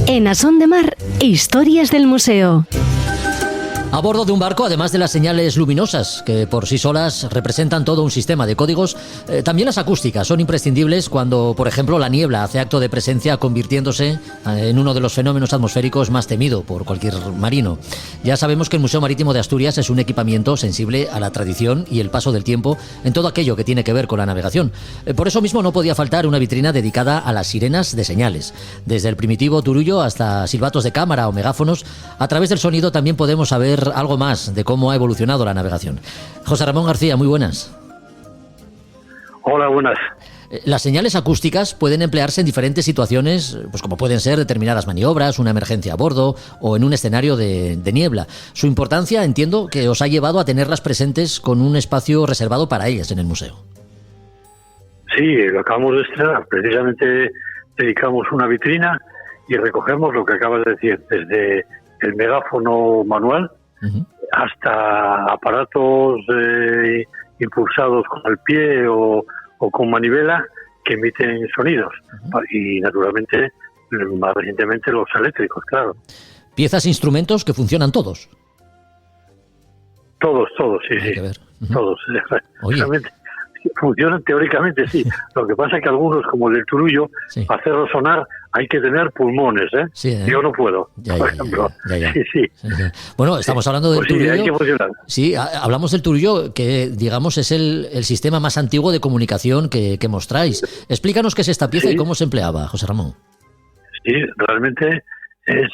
En A Son de Mar, historias del museo. A bordo de un barco, además de las señales luminosas, que por sí solas representan todo un sistema de códigos, también las acústicas son imprescindibles cuando, por ejemplo, la niebla hace acto de presencia, convirtiéndose en uno de los fenómenos atmosféricos más temido por cualquier marino. Ya sabemos que el Museo Marítimo de Asturias es un equipamiento sensible a la tradición y el paso del tiempo en todo aquello que tiene que ver con la navegación. Por eso mismo no podía faltar una vitrina dedicada a las sirenas de señales. Desde el primitivo turullo hasta silbatos de cámara o megáfonos, a través del sonido también podemos saber algo más de cómo ha evolucionado la navegación. José Ramón García, muy buenas. Hola, buenas. Las señales acústicas pueden emplearse en diferentes situaciones, pues como pueden ser determinadas maniobras, una emergencia a bordo o en un escenario de niebla. Su importancia, entiendo, que os ha llevado a tenerlas presentes con un espacio reservado para ellas en el museo. Sí, lo acabamos de estrenar. Precisamente dedicamos una vitrina y recogemos lo que acabas de decir, desde el megáfono manual hasta aparatos impulsados con el pie o con manivela que emiten sonidos. Y naturalmente, más recientemente, los eléctricos, claro. Piezas e instrumentos que funcionan todos. Todos, sí, Hay sí. que ver. Todos. Oye. Realmente funcionan teóricamente, sí. Lo que pasa es que algunos, como el del turullo, Sí. para hacerlo sonar hay que tener pulmones, ¿eh? Sí, ¿eh? Yo no puedo, Ya, por ya, ejemplo. ya. Sí. Sí, sí. Bueno, estamos hablando del Pues sí, hay que turullo. funcionar. Sí, hablamos del turullo, que digamos es el sistema más antiguo de comunicación que mostráis. Explícanos qué es esta pieza Sí. y cómo se empleaba, José Ramón. Sí, realmente es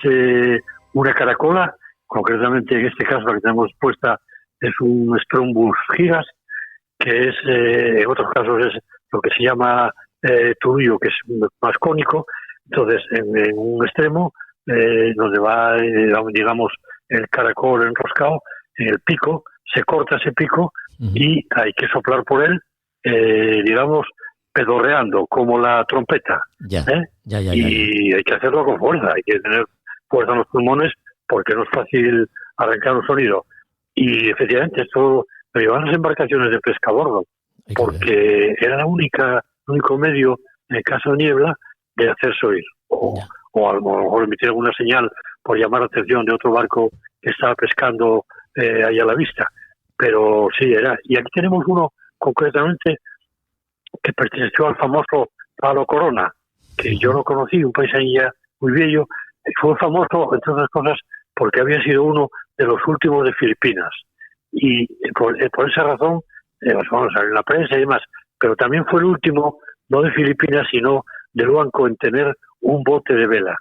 una caracola, concretamente en este caso la que tenemos puesta es un Strombus gigas, que es, en otros casos es lo que se llama turullo, que es más cónico. Entonces, en un extremo, donde va, digamos, el caracol enroscado, en el pico, se corta ese pico y hay que soplar por él, digamos, pedorreando, como la trompeta. Ya. Y hay que hacerlo con fuerza, hay que tener fuerza en los pulmones porque no es fácil arrancar un sonido. Y efectivamente, esto lo llevan las embarcaciones de pesca a bordo, porque era el único medio, en el caso de niebla, de hacerse oír. O a lo mejor emitir alguna señal por llamar la atención de otro barco que estaba pescando ahí a la vista. Pero sí, era. Y aquí tenemos uno concretamente que perteneció al famoso Palo Corona, que yo lo conocí, un paisanilla muy bello. Fue famoso, entre otras cosas, porque había sido uno de los últimos de Filipinas. Y por esa razón, vamos a ver en la prensa y demás, pero también fue el último, no de Filipinas, sino del banco en tener un bote de vela.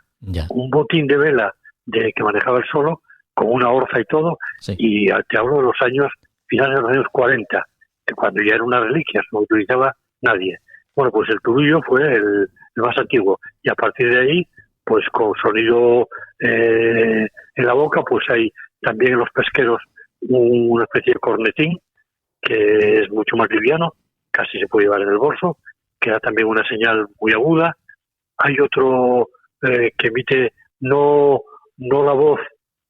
Un botín de vela que manejaba él solo, con una orza y todo, y te hablo de los años, finales de los años 40, que cuando ya era una reliquia, no lo utilizaba nadie. Bueno, pues el turullo fue el más antiguo, y a partir de ahí, pues con sonido en la boca, pues hay también en los pesqueros una especie de cornetín, que es mucho más liviano, casi se puede llevar en el bolso, que da también una señal muy aguda. Hay otro que emite no la voz,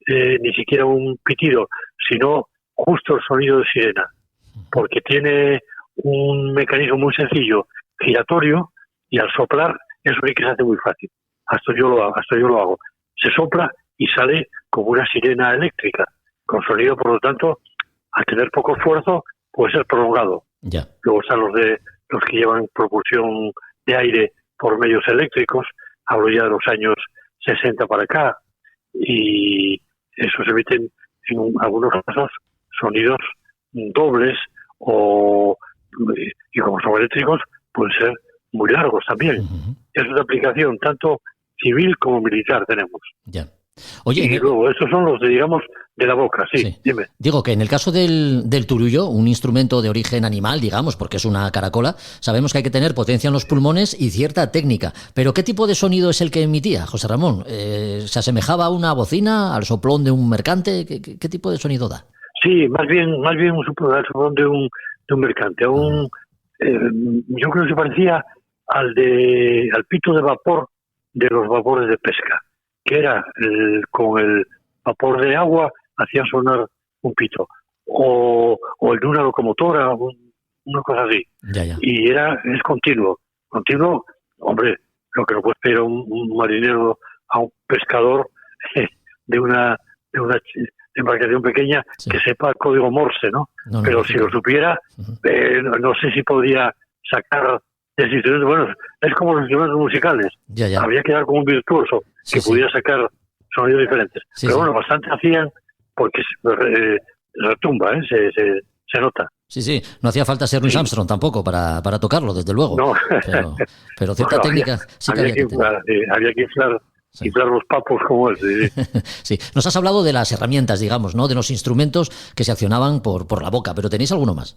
ni siquiera un pitido, sino justo el sonido de sirena, porque tiene un mecanismo muy sencillo, giratorio, y al soplar eso sí que se hace muy fácil. Hasta yo lo hago. Se sopla y sale como una sirena eléctrica, con sonido, por lo tanto, al tener poco esfuerzo, puede ser prolongado. Luego están los que llevan propulsión de aire por medios eléctricos, hablo ya de los años 60 para acá, y eso se emiten en algunos casos sonidos dobles, y como son eléctricos, pueden ser muy largos también. Es una aplicación tanto civil como militar tenemos. Oye, y luego, estos son los, digamos, de la boca, sí. Dime. Digo que en el caso del turullo, un instrumento de origen animal, digamos, porque es una caracola, sabemos que hay que tener potencia en los pulmones y cierta técnica. Pero ¿qué tipo de sonido es el que emitía, José Ramón? ¿Se asemejaba a una bocina, al soplón de un mercante? ¿Qué tipo de sonido da? Sí, más bien un soplón de un mercante. Yo creo que se parecía al pito de vapor de los vapores de pesca, que era con el vapor de agua hacían sonar un pito, o el de una locomotora, una cosa así. Ya. Y es continuo, hombre, lo que no puede pedir a un marinero, a un pescador de una embarcación pequeña, que sepa el código Morse, ¿no? Pero si lo supiera, no sé si podría sacar ese instrumento. Bueno, es como los instrumentos musicales. Ya. Habría que dar como un virtuoso que pudiera sacar sonidos diferentes. Pero bueno, bastante hacían porque retumba, se nota. Sí, no hacía falta ser Louis Armstrong tampoco para tocarlo, desde luego. No. Pero cierta técnica sí que había que tener. Había que inflar los papos como él. Sí. Nos has hablado de las herramientas, digamos, ¿no? De los instrumentos que se accionaban por la boca, pero ¿tenéis alguno más?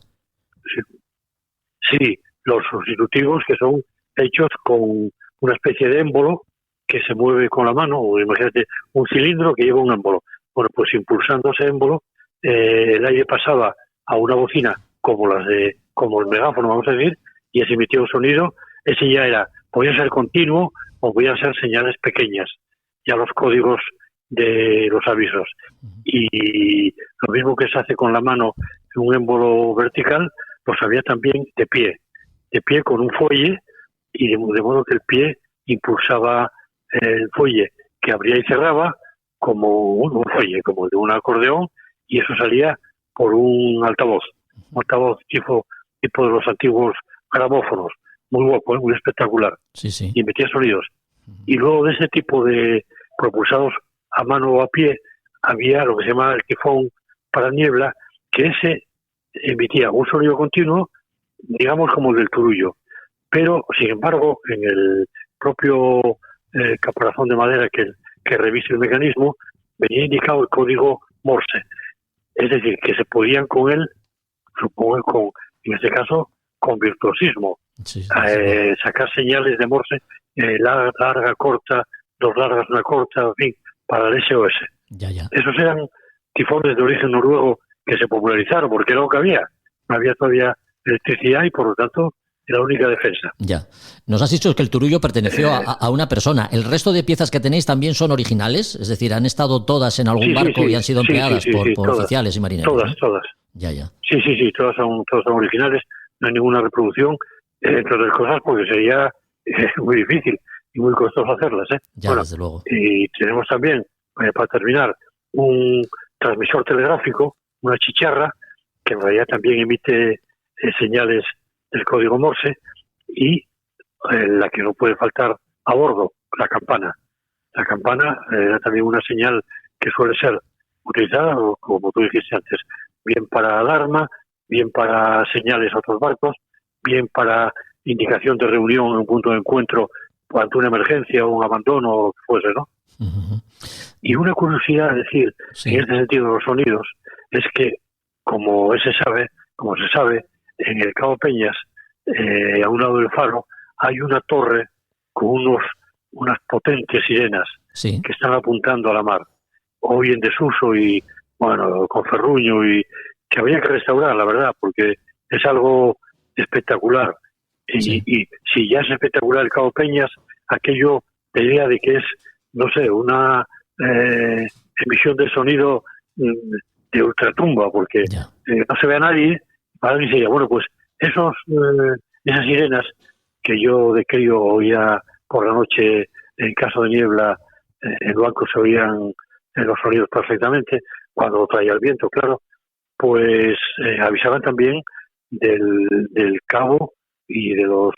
Sí, los sustitutivos, que son hechos con una especie de émbolo que se mueve con la mano, o imagínate un cilindro que lleva un émbolo. Bueno, pues impulsando ese émbolo, el aire pasaba a una bocina como el megáfono, vamos a decir, y se emitía un sonido. Ese ya podía ser continuo o podían ser señales pequeñas, ya los códigos de los avisos. Y lo mismo que se hace con la mano en un émbolo vertical, lo sabía también de pie con un fuelle, y de modo que el pie impulsaba el fuelle que abría y cerraba como un fuelle, como el de un acordeón, y eso salía por un altavoz tipo de los antiguos gramófonos, muy guapo, muy espectacular, sí. Y emitía sonidos. Y luego de ese tipo de propulsados a mano o a pie, había lo que se llama el tifón para niebla, que ese emitía un sonido continuo, digamos como el del turullo, pero sin embargo en el propio caparazón de madera que reviste el mecanismo venía indicado el código Morse, es decir, que se podían con él, supongo, en este caso con virtuosismo, sacar señales de Morse, larga, corta, dos largas, una corta, en fin, para el SOS. Ya. Esos eran tifones de origen noruego que se popularizaron porque era lo que había. No había todavía electricidad y por lo tanto era la única defensa. Ya. Nos has dicho que el turullo perteneció a una persona. ¿El resto de piezas que tenéis también son originales? Es decir, ¿han estado todas en algún barco y han sido empleadas por todas, oficiales y marineros? Todas. Ya. Sí, todas son originales. No hay ninguna reproducción, entre otras cosas, porque sería muy difícil y muy costoso hacerlas. Ya, desde luego. Y tenemos también, para terminar, un transmisor telegráfico, una chicharra, que en realidad también emite señales del código Morse, y la que no puede faltar a bordo, la campana. La campana era también una señal que suele ser utilizada, como tú dijiste antes, bien para alarma, bien para señales a otros barcos, bien para indicación de reunión en un punto de encuentro ante una emergencia o un abandono o lo que fuese, ¿no? Uh-huh. Y una curiosidad, decir, en este sentido de los sonidos, es que como se sabe, en el Cabo Peñas, a un lado del faro, hay una torre con unas potentes sirenas que están apuntando a la mar, hoy en desuso y, bueno, con ferruño, y que habría que restaurar, la verdad, porque es algo espectacular. Y si ya es espectacular el Cabo Peñas, aquello de idea de que es, no sé, una emisión de sonido de ultratumba, porque no se ve a nadie, para mí sería, bueno, pues esas sirenas que yo de crío oía por la noche en caso de niebla, en el banco se oían los sonidos perfectamente, cuando traía el viento, claro, pues avisaban también del cabo y de los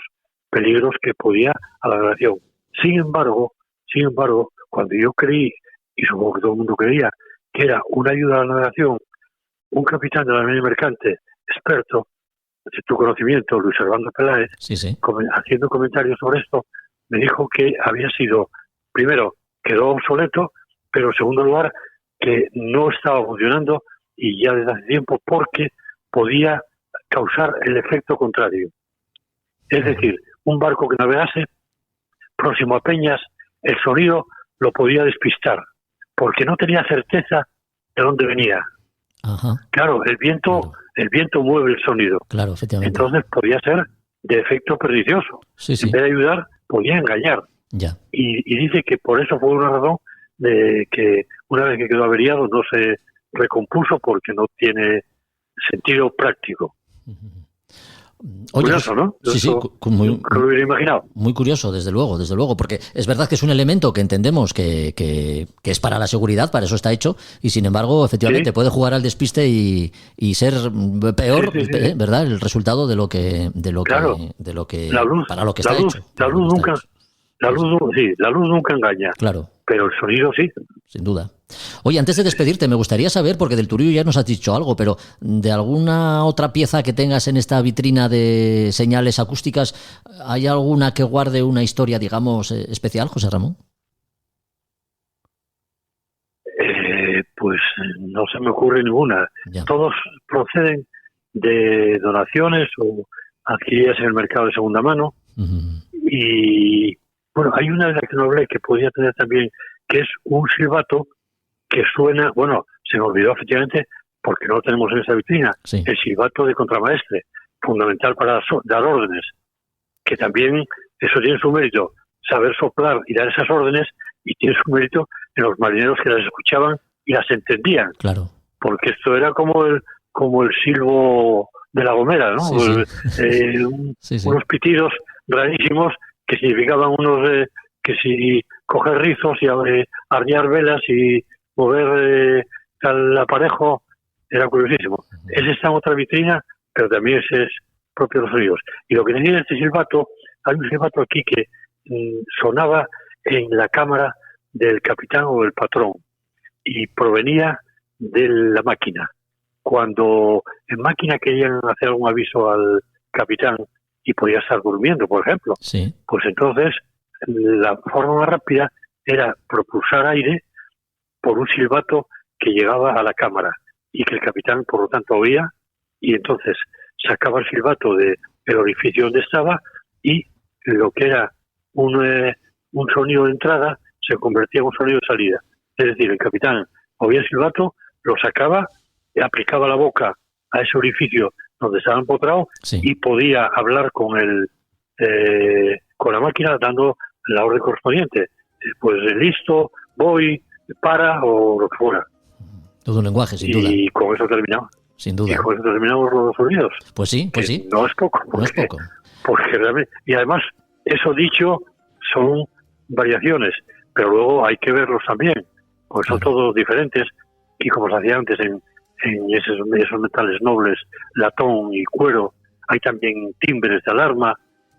peligros que podía a la navegación. Sin embargo, cuando yo creí, y supongo que todo el mundo creía, que era una ayuda a la navegación, un capitán de la marina mercante, experto, de tu conocimiento, Luis Armando Peláez, haciendo comentarios sobre esto, me dijo que había sido, primero, quedó obsoleto, pero en segundo lugar que no estaba funcionando y ya desde hace tiempo porque podía causar el efecto contrario. Es decir, un barco que navegase próximo a Peñas, el sonido lo podía despistar porque no tenía certeza de dónde venía. Ajá. Claro, el viento mueve el sonido. Claro, efectivamente. Entonces podía ser de efecto pernicioso. Sí. En vez de ayudar, podía engañar. Ya. Y dice que por eso fue una razón de que una vez que quedó averiado no se recompuso porque no tiene sentido práctico. Oye, curioso, ¿no? Sí, nunca lo hubiera imaginado. Muy curioso, desde luego, porque es verdad que es un elemento que entendemos que es para la seguridad, para eso está hecho, y sin embargo, efectivamente, puede jugar al despiste y ser peor, ¿verdad? El resultado de lo que la luz, para lo que está hecho. La luz nunca engaña. Claro. Pero el sonido sí. Sin duda. Oye, antes de despedirte, me gustaría saber, porque del Turillo ya nos has dicho algo, pero de alguna otra pieza que tengas en esta vitrina de señales acústicas, ¿hay alguna que guarde una historia, digamos, especial, José Ramón? Pues no se me ocurre ninguna. Ya. Todos proceden de donaciones o adquiridas en el mercado de segunda mano. Uh-huh. Y bueno, hay una de las que no hablé que podría tener también, que es un silbato que suena, bueno, se me olvidó efectivamente porque no lo tenemos en esta vitrina, Sí. el silbato de contramaestre, fundamental para dar órdenes, que también eso tiene su mérito, saber soplar y dar esas órdenes, y tiene su mérito en los marineros que las escuchaban y las entendían. Claro. Porque esto era como el silbo de La Gomera, ¿no? Sí. Unos pitidos rarísimos que significaban que si coger rizos y arriar velas y mover al aparejo, era curiosísimo. Ese está en otra vitrina, pero también ese es propio de los sonidos. Y lo que tenía este silbato, hay un silbato aquí que sonaba en la cámara del capitán o del patrón y provenía de la máquina. Cuando en máquina querían hacer algún aviso al capitán y podía estar durmiendo, por ejemplo, Sí. pues entonces la forma más rápida era propulsar aire por un silbato que llegaba a la cámara y que el capitán, por lo tanto, oía, y entonces sacaba el silbato del orificio donde estaba y lo que era un sonido de entrada se convertía en un sonido de salida. Es decir, el capitán oía el silbato, lo sacaba, aplicaba la boca a ese orificio donde estaba empotrado y podía hablar con la máquina dando la orden correspondiente. Pues listo, voy, para o lo que fuera. Todo un lenguaje, sin duda. Y con eso terminamos. Sin duda. Y con eso terminamos los sonidos. Pues sí. No es poco. Porque realmente, y además, eso dicho, son variaciones, pero luego hay que verlos también, porque son todos diferentes, y como se hacía antes en esos metales nobles, latón y cuero, hay también timbres de alarma.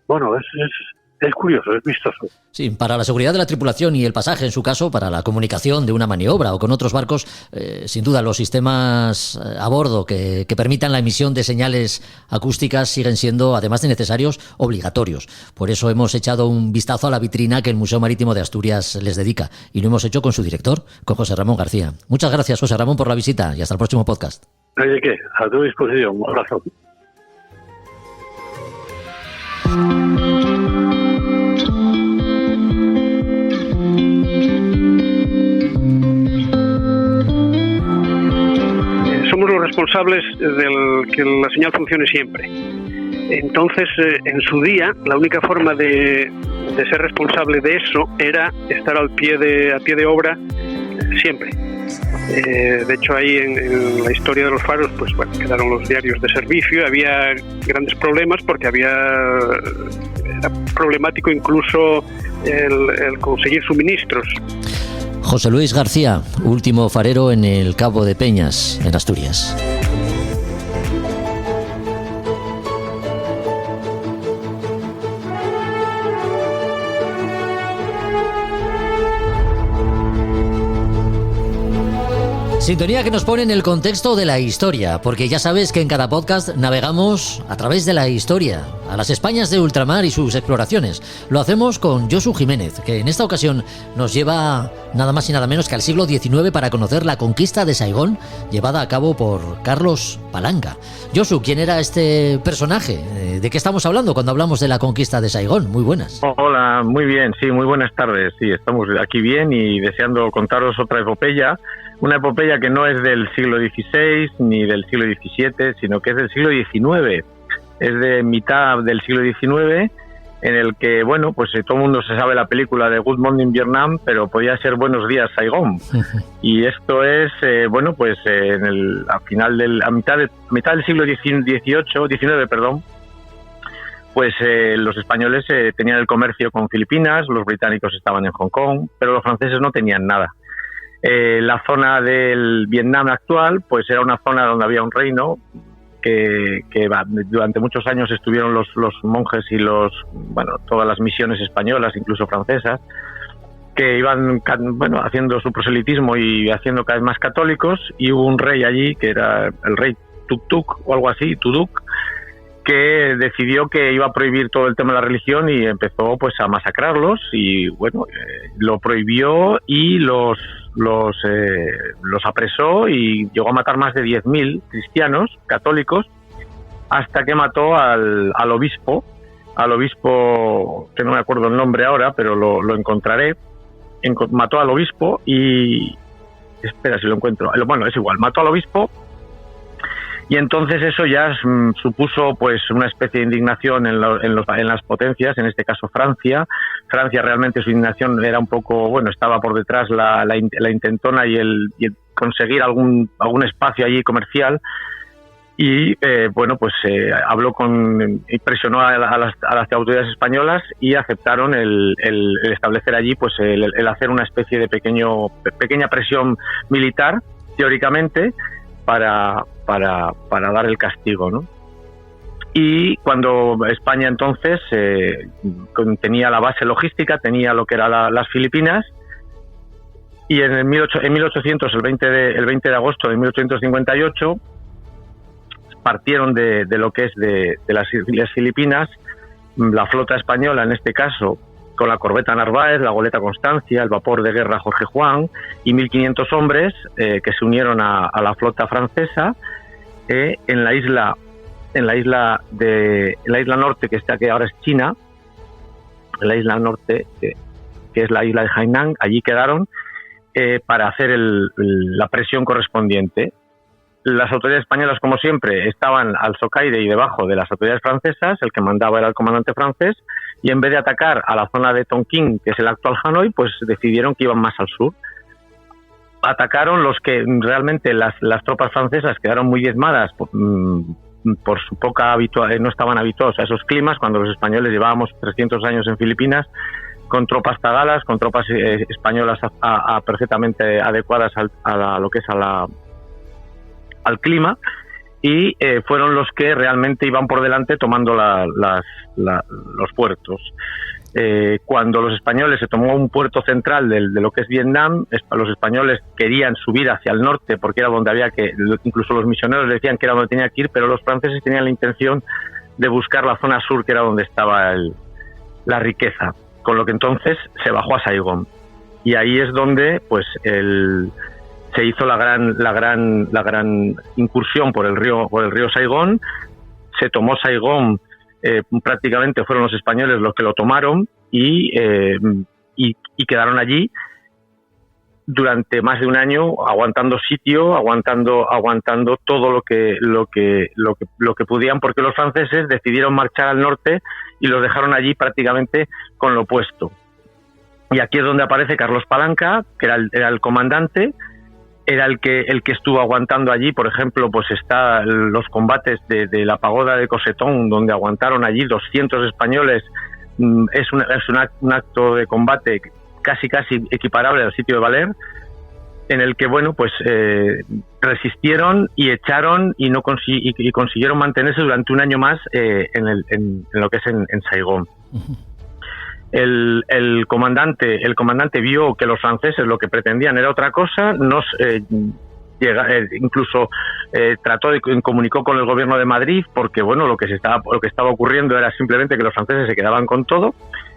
Bueno, es curioso, es vistoso. Sí, para la seguridad de la tripulación y el pasaje, en su caso, para la comunicación de una maniobra o con otros barcos, sin duda los sistemas a bordo que permitan la emisión de señales acústicas siguen siendo, además de necesarios, obligatorios. Por eso hemos echado un vistazo a la vitrina que el Museo Marítimo de Asturias les dedica, y lo hemos hecho con su director, con José Ramón García. Muchas gracias, José Ramón, por la visita y hasta el próximo podcast. ¿Hay de qué? A tu disposición. Un abrazo. Somos los responsables de que la señal funcione siempre. Entonces, en su día, la única forma de ser responsable de eso era estar a pie de obra siempre. De hecho, ahí en la historia de los faros, pues bueno, quedaron los diarios de servicio. Había grandes problemas porque era problemático incluso el conseguir suministros. José Luis García, último farero en el Cabo de Peñas, en Asturias. Sintonía que nos pone en el contexto de la historia, porque ya sabes que en cada podcast navegamos a través de la historia, a las Españas de ultramar y sus exploraciones. Lo hacemos con Josu Jiménez, que en esta ocasión nos lleva nada más y nada menos que al siglo XIX para conocer la conquista de Saigón, llevada a cabo por Carlos Palanca. Josu, ¿quién era este personaje? ¿De qué estamos hablando cuando hablamos de la conquista de Saigón? Muy buenas. Hola, muy bien, sí, muy buenas tardes. Sí, estamos aquí bien y deseando contaros otra epopeya. Una epopeya que no es del siglo XVI ni del siglo XVII, sino que es del siglo XIX. Es de mitad del siglo XIX, en el que, bueno, pues todo el mundo se sabe la película de Good Morning Vietnam, pero podía ser Buenos Días Saigón. Y esto es, bueno, pues a mitad del siglo XIX, pues los españoles tenían el comercio con Filipinas, los británicos estaban en Hong Kong, pero los franceses no tenían nada. La zona del Vietnam actual pues era una zona donde había un reino que durante muchos años estuvieron los monjes y todas las misiones españolas, incluso francesas, que iban haciendo su proselitismo y haciendo cada vez más católicos, y hubo un rey allí que era el rey Tuk Tuk o algo así, Tuduk, que decidió que iba a prohibir todo el tema de la religión y empezó pues a masacrarlos y lo prohibió y los apresó y llegó a matar más de 10.000 cristianos católicos, hasta que mató al obispo, que no me acuerdo el nombre ahora, pero lo encontraré. Mató al obispo y espera si lo encuentro, bueno, es igual, mató al obispo. Y entonces eso ya supuso pues una especie de indignación en las potencias, en este caso Francia. Francia realmente su indignación era un poco, estaba por detrás la intentona y el conseguir algún espacio allí comercial. Y habló y presionó a las autoridades españolas y aceptaron el establecer allí pues el hacer una especie de pequeña presión militar, teóricamente, para dar el castigo, ¿no? Y cuando España entonces tenía la base logística, tenía lo que eran las Filipinas, y en 1800, el 20 de agosto de 1858, partieron de lo que es de las Filipinas la flota española, en este caso con la corbeta Narváez, la goleta Constancia, el vapor de guerra Jorge Juan y 1.500 hombres que se unieron a la flota francesa en la isla norte, que ahora es China, en la isla norte, que es la isla de Hainan. Allí quedaron para hacer la presión correspondiente. Las autoridades españolas, como siempre, estaban al socaire y debajo de las autoridades francesas. El que mandaba era el comandante francés, y en vez de atacar a la zona de Tonkin, que es el actual Hanoi, pues decidieron que iban más al sur. Atacaron los que realmente las tropas francesas quedaron muy diezmadas por su poca no estaban habituados a esos climas, cuando los españoles llevábamos 300 años en Filipinas con tropas tagalas, con tropas españolas perfectamente adecuadas a lo que es al clima, y fueron los que realmente iban por delante tomando los puertos. Cuando los españoles se tomó un puerto central de lo que es Vietnam, los españoles querían subir hacia el norte porque era donde había incluso los misioneros decían que era donde tenía que ir, pero los franceses tenían la intención de buscar la zona sur, que era donde estaba la riqueza, con lo que entonces se bajó a Saigón, y ahí es donde pues se hizo la gran incursión por el río Saigón. Se tomó Saigón, prácticamente fueron los españoles los que lo tomaron y quedaron allí durante más de un año, aguantando sitio, aguantando todo lo que podían, porque los franceses decidieron marchar al norte y los dejaron allí prácticamente con lo opuesto. Y aquí es donde aparece Carlos Palanca, que era el comandante. Era el que estuvo aguantando allí. Por ejemplo, pues está los combates de la pagoda de Cosetón, donde aguantaron allí 200 españoles. Es un acto de combate casi equiparable al sitio de Valer, en el que resistieron y echaron y consiguieron mantenerse durante un año más en lo que es en Saigón. El comandante vio que los franceses lo que pretendían era otra cosa, incluso comunicó con el gobierno de Madrid, porque bueno, lo que estaba ocurriendo era simplemente que los franceses se quedaban con todo.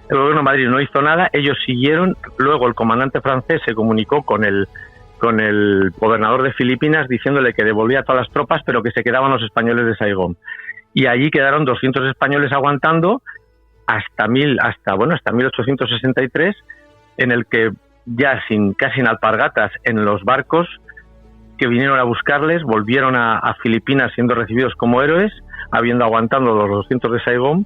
El gobierno de Madrid no hizo nada, ellos siguieron. Luego el comandante francés se comunicó con el gobernador de Filipinas diciéndole que devolvía todas las tropas, pero que se quedaban los españoles de Saigón. Y allí quedaron 200 españoles aguantando hasta 1863, en el que ya casi sin alpargatas en los barcos que vinieron a buscarles, volvieron a Filipinas siendo recibidos como héroes, habiendo aguantado los 200 de Saigón.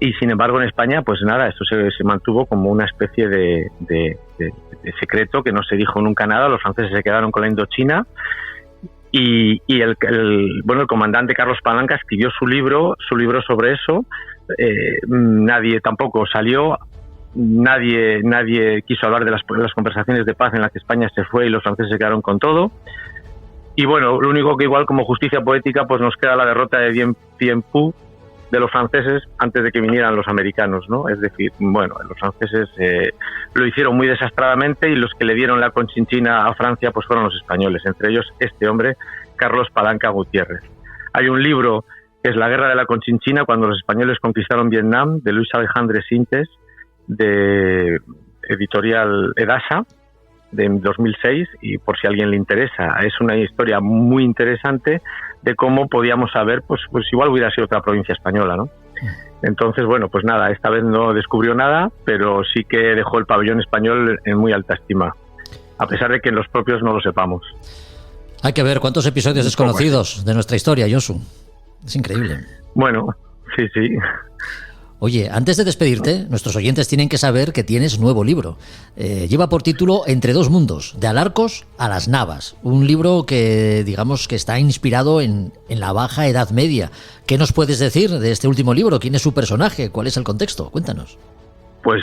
Y sin embargo en España, pues nada, esto se mantuvo como una especie de secreto, que no se dijo nunca nada. Los franceses se quedaron con la Indochina y el comandante Carlos Palanca escribió su libro sobre eso. Nadie tampoco salió, nadie quiso hablar de las conversaciones de paz en las que España se fue y los franceses se quedaron con todo. Y bueno, lo único que igual como justicia poética pues nos queda la derrota de Dien Bien Phu de los franceses antes de que vinieran los americanos, ¿no? Es decir, bueno, los franceses lo hicieron muy desastradamente y los que le dieron la Conchinchina a Francia pues fueron los españoles, entre ellos este hombre, Carlos Palanca Gutiérrez. Hay un libro que es La Guerra de la Conchinchina, cuando los españoles conquistaron Vietnam, de Luis Alejandre Sintes, de editorial Edasa, de 2006, y por si a alguien le interesa, es una historia muy interesante de cómo podíamos saber, pues igual hubiera sido otra provincia española, ¿no? Entonces, bueno, pues nada, esta vez no descubrió nada, pero sí que dejó el pabellón español en muy alta estima, a pesar de que los propios no lo sepamos. Hay que ver cuántos episodios desconocidos de nuestra historia, Josu. Es increíble. Bueno, sí. Oye, antes de despedirte, nuestros oyentes tienen que saber que tienes nuevo libro. Lleva por título Entre dos mundos, de Alarcos a las Navas. Un libro que, digamos, que está inspirado en la Baja Edad Media. ¿Qué nos puedes decir de este último libro? ¿Quién es su personaje? ¿Cuál es el contexto? Cuéntanos. Pues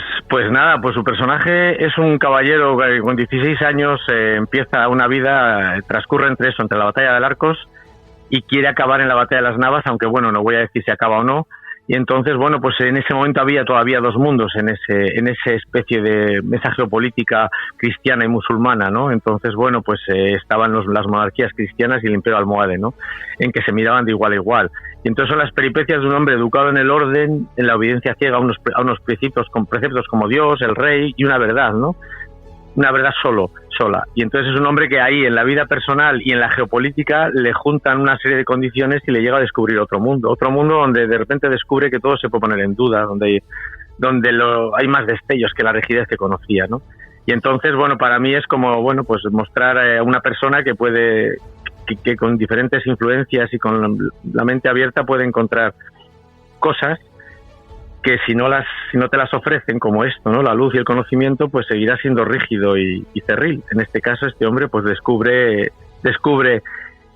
nada, pues su personaje es un caballero que con 16 años empieza una vida, transcurre entre la batalla de Alarcos y quiere acabar en la batalla de las Navas, aunque bueno, no voy a decir si acaba o no. Y entonces, bueno, pues en ese momento había todavía dos mundos en esa especie de esa geopolítica cristiana y musulmana, ¿no? Entonces, bueno, pues estaban las monarquías cristianas y el imperio almohade, ¿no? En que se miraban de igual a igual. Y entonces son las peripecias de un hombre educado en el orden, en la obediencia ciega a unos preceptos como Dios, el rey y una verdad, ¿no? Una verdad sola. Y entonces es un hombre que ahí en la vida personal y en la geopolítica le juntan una serie de condiciones y le llega a descubrir otro mundo donde de repente descubre que todo se puede poner en duda, donde hay más destellos que la rigidez que conocía, ¿no? Y entonces, bueno, para mí es como, bueno, pues mostrar a una persona que puede, que con diferentes influencias y con la mente abierta puede encontrar cosas que si no te las ofrecen como esto, ¿no? La luz y el conocimiento, pues seguirá siendo rígido y cerril. En este caso, este hombre pues descubre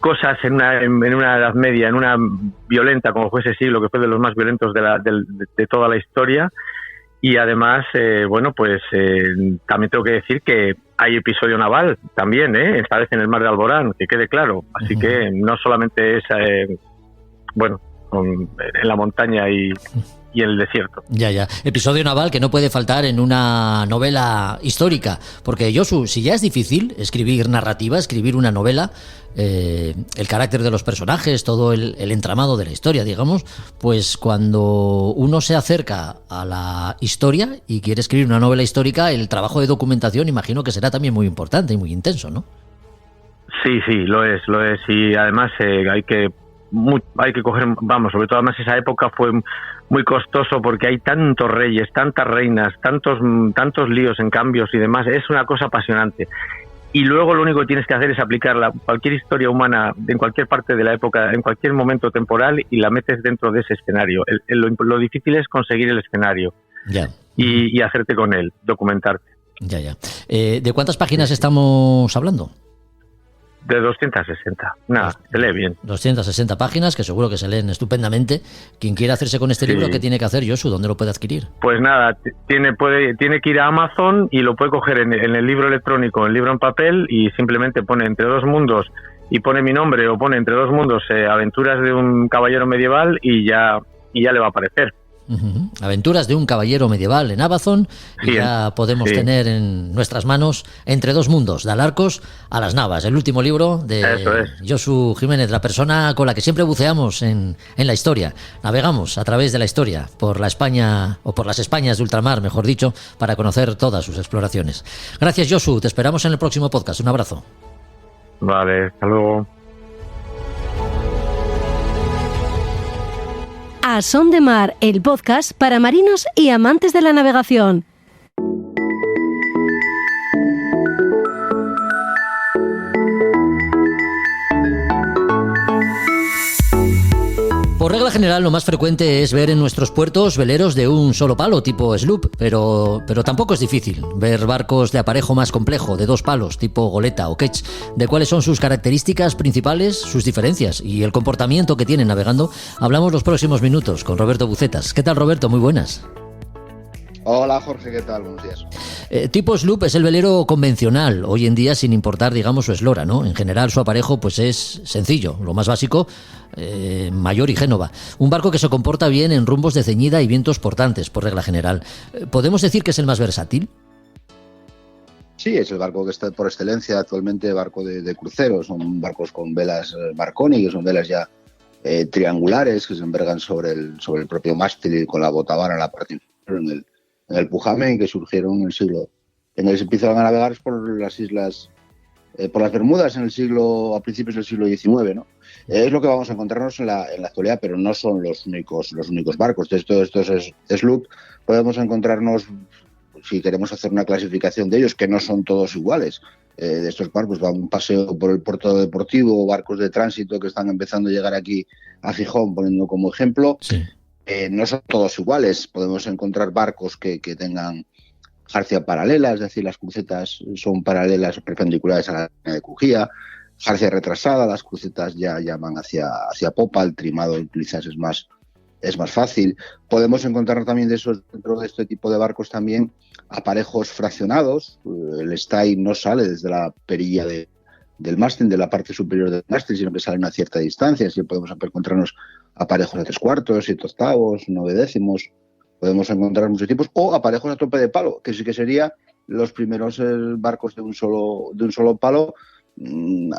cosas en una Edad Media, en una violenta como fue ese siglo, que fue de los más violentos de toda la historia. Y además, bueno, pues también tengo que decir que hay episodio naval también, esta vez en el mar de Alborán, que quede claro. Así que no solamente es, bueno, en la montaña y en el desierto. Ya. Episodio naval que no puede faltar en una novela histórica. Porque, Josu, si ya es difícil escribir narrativa, escribir una novela, el carácter de los personajes, todo el entramado de la historia, digamos, pues cuando uno se acerca a la historia y quiere escribir una novela histórica, el trabajo de documentación imagino que será también muy importante y muy intenso, ¿no? Sí, lo es. Y además hay que coger, vamos, sobre todo además esa época fue muy costoso porque hay tantos reyes, tantas reinas, tantos líos en cambios y demás. Es una cosa apasionante. Y luego lo único que tienes que hacer es aplicarla cualquier historia humana en cualquier parte de la época, en cualquier momento temporal, y la metes dentro de ese escenario. Lo difícil es conseguir el escenario y hacerte con él, documentarte. Ya. ¿De cuántas páginas estamos hablando? De 260. Nada, se lee bien. 260 páginas, que seguro que se leen estupendamente. Quien quiera hacerse con este libro, ¿qué tiene que hacer, Josu? ¿Dónde lo puede adquirir? Pues nada, tiene que ir a Amazon y lo puede coger en el libro electrónico, en el libro en papel, y simplemente pone Entre dos mundos y pone mi nombre, o pone Entre dos mundos, aventuras de un caballero medieval, y ya le va a aparecer. Aventuras de un caballero medieval en Amazon y ya podemos tener en nuestras manos Entre dos mundos, de Alarcos a las Navas, el último libro de Josu Jiménez, la persona con la que siempre buceamos en la historia. Navegamos a través de la historia por la España, o por las Españas de ultramar, mejor dicho, para conocer todas sus exploraciones. Gracias, Josu, te esperamos en el próximo podcast. Un abrazo. Vale, hasta luego. A Son de Mar, el podcast para marinos y amantes de la navegación. Por regla general, lo más frecuente es ver en nuestros puertos veleros de un solo palo, tipo sloop, pero tampoco es difícil ver barcos de aparejo más complejo, de 2 palos, tipo goleta o ketch. De cuáles son sus características principales, sus diferencias y el comportamiento que tienen navegando, hablamos los próximos minutos con Roberto Bucetas. ¿Qué tal, Roberto? Muy buenas. Hola, Jorge, ¿qué tal? Buenos días. Tipo sloop es el velero convencional, hoy en día sin importar, digamos, su eslora, ¿no? En general su aparejo pues es sencillo, lo más básico, Mayor y Génova. Un barco que se comporta bien en rumbos de ceñida y vientos portantes, por regla general. ¿Podemos decir que es el más versátil? Sí, es el barco que está por excelencia actualmente, barco de crucero. Son barcos con velas Marconi, que son velas ya triangulares, que se envergan sobre el propio mástil y con la botavara en la parte inferior, en el pujamen, que surgieron en el empezaron a navegar por las islas, por las Bermudas a principios del siglo XIX, ¿no? Es lo que vamos a encontrarnos en la actualidad, pero no son los únicos barcos. De estos sloop podemos encontrarnos, si queremos hacer una clasificación de ellos, que no son todos iguales. De estos barcos va un paseo por el puerto deportivo, barcos de tránsito que están empezando a llegar aquí a Gijón, poniendo como ejemplo. Sí. No son todos iguales. Podemos encontrar barcos que tengan jarcia paralela, es decir, las crucetas son paralelas o perpendiculares a la línea de crujía. Jarcia retrasada, las crucetas ya van hacia popa, el trimado quizás es más fácil. Podemos encontrar también dentro de este tipo de barcos también aparejos fraccionados. El stay no sale desde la perilla del mástil, de la parte superior del mástil, sino que sale a una cierta distancia. Así podemos encontrarnos aparejos de 3/4, 7/8, 9/10. Podemos encontrar muchos tipos. O aparejos a tope de palo, que sí que sería los primeros barcos de un solo palo. En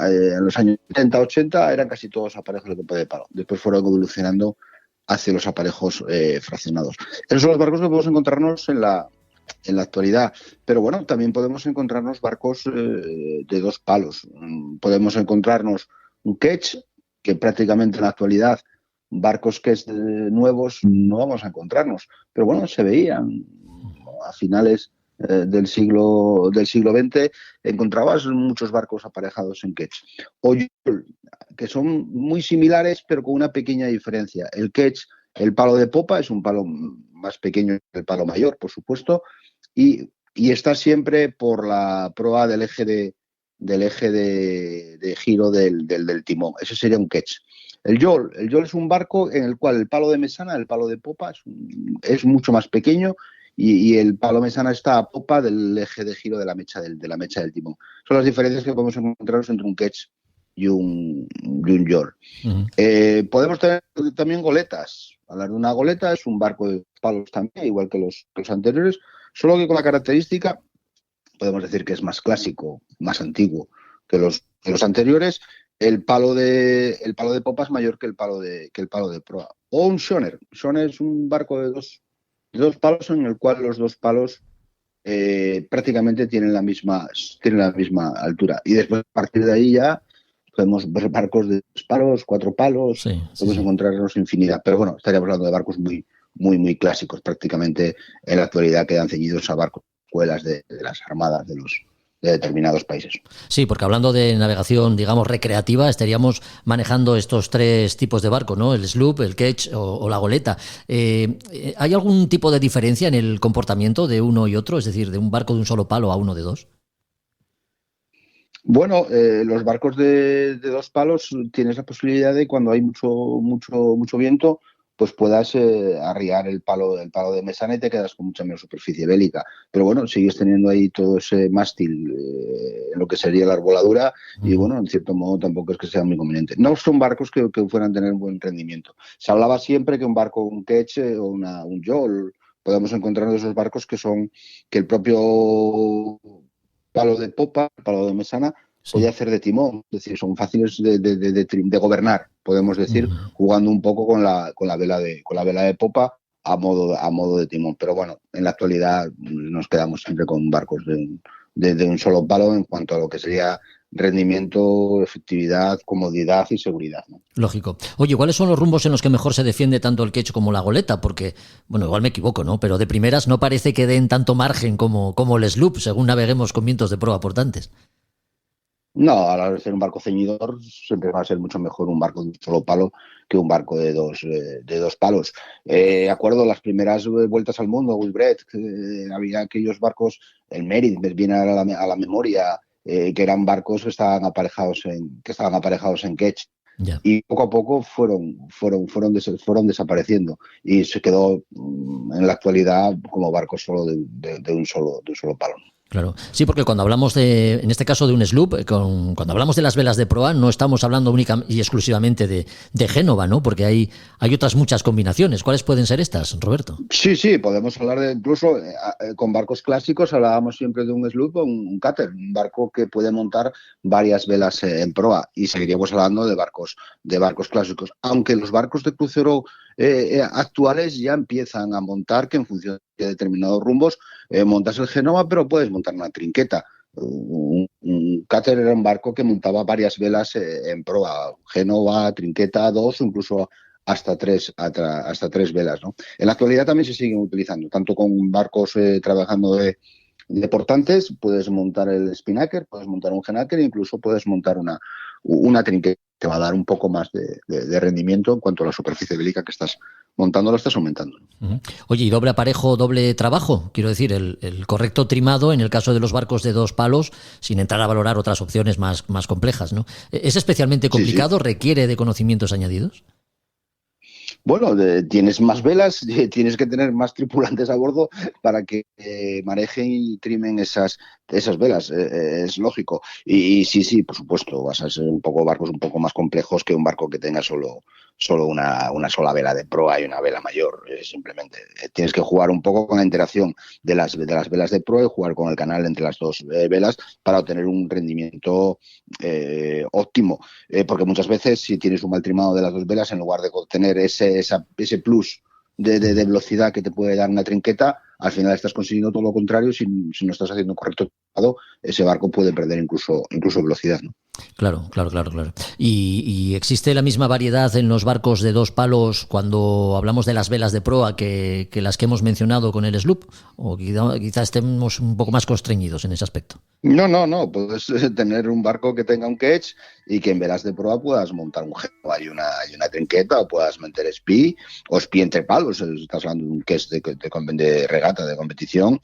los años 70-80 eran casi todos aparejos de tope de palo. Después fueron evolucionando hacia los aparejos fraccionados. Esos son los barcos que podemos encontrarnos en la actualidad. Pero bueno, también podemos encontrarnos barcos de 2 palos. Podemos encontrarnos un ketch, que prácticamente en la actualidad barcos que es nuevos no vamos a encontrarnos. Pero bueno, se veían a finales del siglo XX, encontrabas muchos barcos aparejados en ketch. O que son muy similares, pero con una pequeña diferencia. El ketch, el palo de popa, es un palo más pequeño que el palo mayor, por supuesto, y está siempre por la proa del eje de giro del timón. Ese sería un ketch. El yawl es un barco en el cual el palo de mesana, el palo de popa, es mucho más pequeño y el palo mesana está a popa del eje de giro de la mecha del timón. Son las diferencias que podemos encontrarnos entre un ketch y un yawl. Uh-huh. Podemos tener también goletas. Hablar de una goleta es un barco de palos también, igual que los anteriores, solo que con la característica, podemos decir que es más clásico, más antiguo que los anteriores. El palo de popa es mayor que el palo de proa. O un schooner. Schooner es un barco de dos palos en el cual los 2 palos prácticamente tienen la misma altura. Y después, a partir de ahí ya podemos ver barcos de 3 palos, 4 palos, podemos encontrarnos infinidad. Pero bueno, estaríamos hablando de barcos muy, muy, muy clásicos. Prácticamente en la actualidad quedan ceñidos a barcos, escuelas de las armadas de determinados países. Sí, porque hablando de navegación, digamos, recreativa, estaríamos manejando estos 3 tipos de barco, ¿no? El sloop, el ketch o la goleta. ¿Hay algún tipo de diferencia en el comportamiento de uno y otro? Es decir, de un barco de un solo palo a uno de 2. Bueno, los barcos de 2 palos tienes la posibilidad de, cuando hay mucho viento, pues puedas arriar el palo de mesana y te quedas con mucha menos superficie bélica. Pero bueno, sigues teniendo ahí todo ese mástil en lo que sería la arboladura y bueno, en cierto modo tampoco es que sea muy conveniente. No son barcos que fueran a tener buen rendimiento. Se hablaba siempre que un barco, un ketch o un yawl, podemos encontrar esos barcos que el propio palo de popa, el palo de mesana, puede hacer de timón, es decir, son fáciles de gobernar, podemos decir, jugando un poco con la vela de popa a modo de timón. Pero bueno, en la actualidad nos quedamos siempre con barcos de un solo palo en cuanto a lo que sería rendimiento, efectividad, comodidad y seguridad, ¿no? Lógico. Oye, ¿cuáles son los rumbos en los que mejor se defiende tanto el ketch como la goleta? Porque, bueno, igual me equivoco, ¿no? Pero de primeras no parece que den tanto margen como el sloop, según naveguemos con vientos de proa portantes. No, a la hora de ser un barco ceñidor siempre va a ser mucho mejor un barco de un solo palo que un barco de dos palos. Acuerdo, las primeras vueltas al mundo, Wilbret, había aquellos barcos, el Merit, me viene a la memoria, que eran barcos que estaban aparejados en ketch. Ya. Y poco a poco fueron desapareciendo y se quedó en la actualidad como barcos solo de un solo palo. Claro, sí, porque cuando hablamos en este caso de un sloop, cuando hablamos de las velas de proa, no estamos hablando única y exclusivamente de Génova, ¿no? Porque hay otras muchas combinaciones. ¿Cuáles pueden ser estas, Roberto? Sí, podemos hablar de, incluso con barcos clásicos, hablábamos siempre de un sloop o un cutter, un barco que puede montar varias velas en proa, y seguiríamos hablando de barcos clásicos, aunque los barcos de crucero actuales ya empiezan a montar que en función de determinados rumbos montas el Génova, pero puedes montar una trinqueta. Un cutter era un barco que montaba varias velas en proa, Génova, trinqueta, 2 o incluso hasta tres velas, ¿no? En la actualidad también se siguen utilizando, tanto con barcos trabajando de portantes, puedes montar el spinnaker, puedes montar un genaker e incluso puedes montar una trinqueta. Te va a dar un poco más de rendimiento en cuanto a la superficie bélica que estás montando, lo estás aumentando. Oye, ¿y doble aparejo, doble trabajo? Quiero decir, el correcto trimado en el caso de los barcos de dos palos, sin entrar a valorar otras opciones más complejas, ¿no? ¿Es especialmente complicado? Sí. ¿Requiere de conocimientos añadidos? Bueno, tienes más velas, tienes que tener más tripulantes a bordo para que manejen y trimen esas velas, es lógico. Y sí, por supuesto, vas a ser barcos un poco más complejos que un barco que tenga solo una sola vela de proa y una vela mayor. Simplemente tienes que jugar un poco con la interacción de las velas de proa y jugar con el canal entre las dos velas para obtener un rendimiento óptimo. Porque muchas veces, si tienes un mal trimado de las dos velas, en lugar de obtener ese plus de velocidad que te puede dar una trinqueta, al final estás consiguiendo todo lo contrario. Si no estás haciendo un correcto trimado, ese barco puede perder incluso velocidad, ¿no? Claro. ¿Y existe la misma variedad en los barcos de dos palos cuando hablamos de las velas de proa que las que hemos mencionado con el sloop? ¿O quizás estemos un poco más constreñidos en ese aspecto? No. Puedes tener un barco que tenga un ketch y que en velas de proa puedas montar un Génova y una trinqueta, o puedas meter SPI o SPI entre palos. Estás hablando de un ketch de regata, de competición.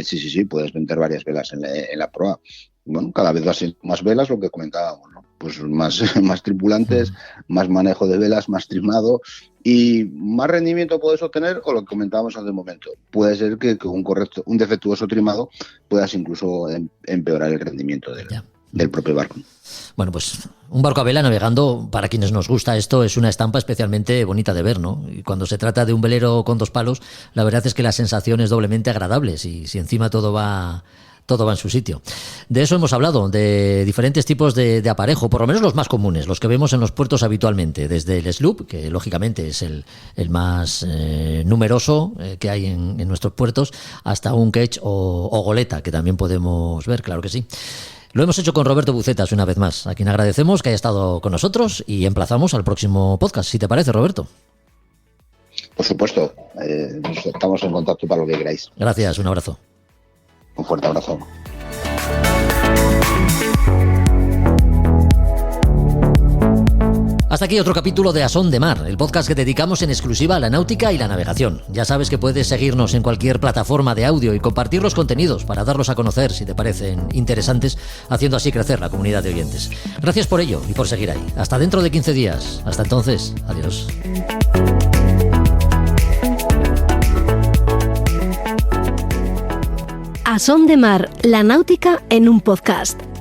Sí, puedes meter varias velas en la proa. Bueno, cada vez va a ser más velas, lo que comentábamos, ¿no? Pues más tripulantes, más manejo de velas, más trimado y más rendimiento puedes obtener, o lo que comentábamos hace un momento. Puede ser que un defectuoso trimado puedas incluso empeorar el rendimiento del propio barco. Bueno, pues un barco a vela navegando, para quienes nos gusta esto, es una estampa especialmente bonita de ver, ¿no? Y cuando se trata de un velero con dos palos, la verdad es que la sensación es doblemente agradable, si encima todo va en su sitio. De eso hemos hablado, de diferentes tipos de aparejo, por lo menos los más comunes, los que vemos en los puertos habitualmente, desde el sloop, que lógicamente es el más numeroso que hay en nuestros puertos, hasta un ketch o goleta, que también podemos ver, claro que sí. Lo hemos hecho con Roberto Bucetas una vez más, a quien agradecemos que haya estado con nosotros y emplazamos al próximo podcast, si te parece, Roberto. Por supuesto, estamos en contacto para lo que queráis. Gracias, un abrazo. Un fuerte abrazo. Hasta aquí otro capítulo de A Son de Mar, el podcast que dedicamos en exclusiva a la náutica y la navegación. Ya sabes que puedes seguirnos en cualquier plataforma de audio y compartir los contenidos para darlos a conocer si te parecen interesantes, haciendo así crecer la comunidad de oyentes. Gracias por ello y por seguir ahí. Hasta dentro de 15 días. Hasta entonces, adiós. A Son de Mar, la náutica en un podcast.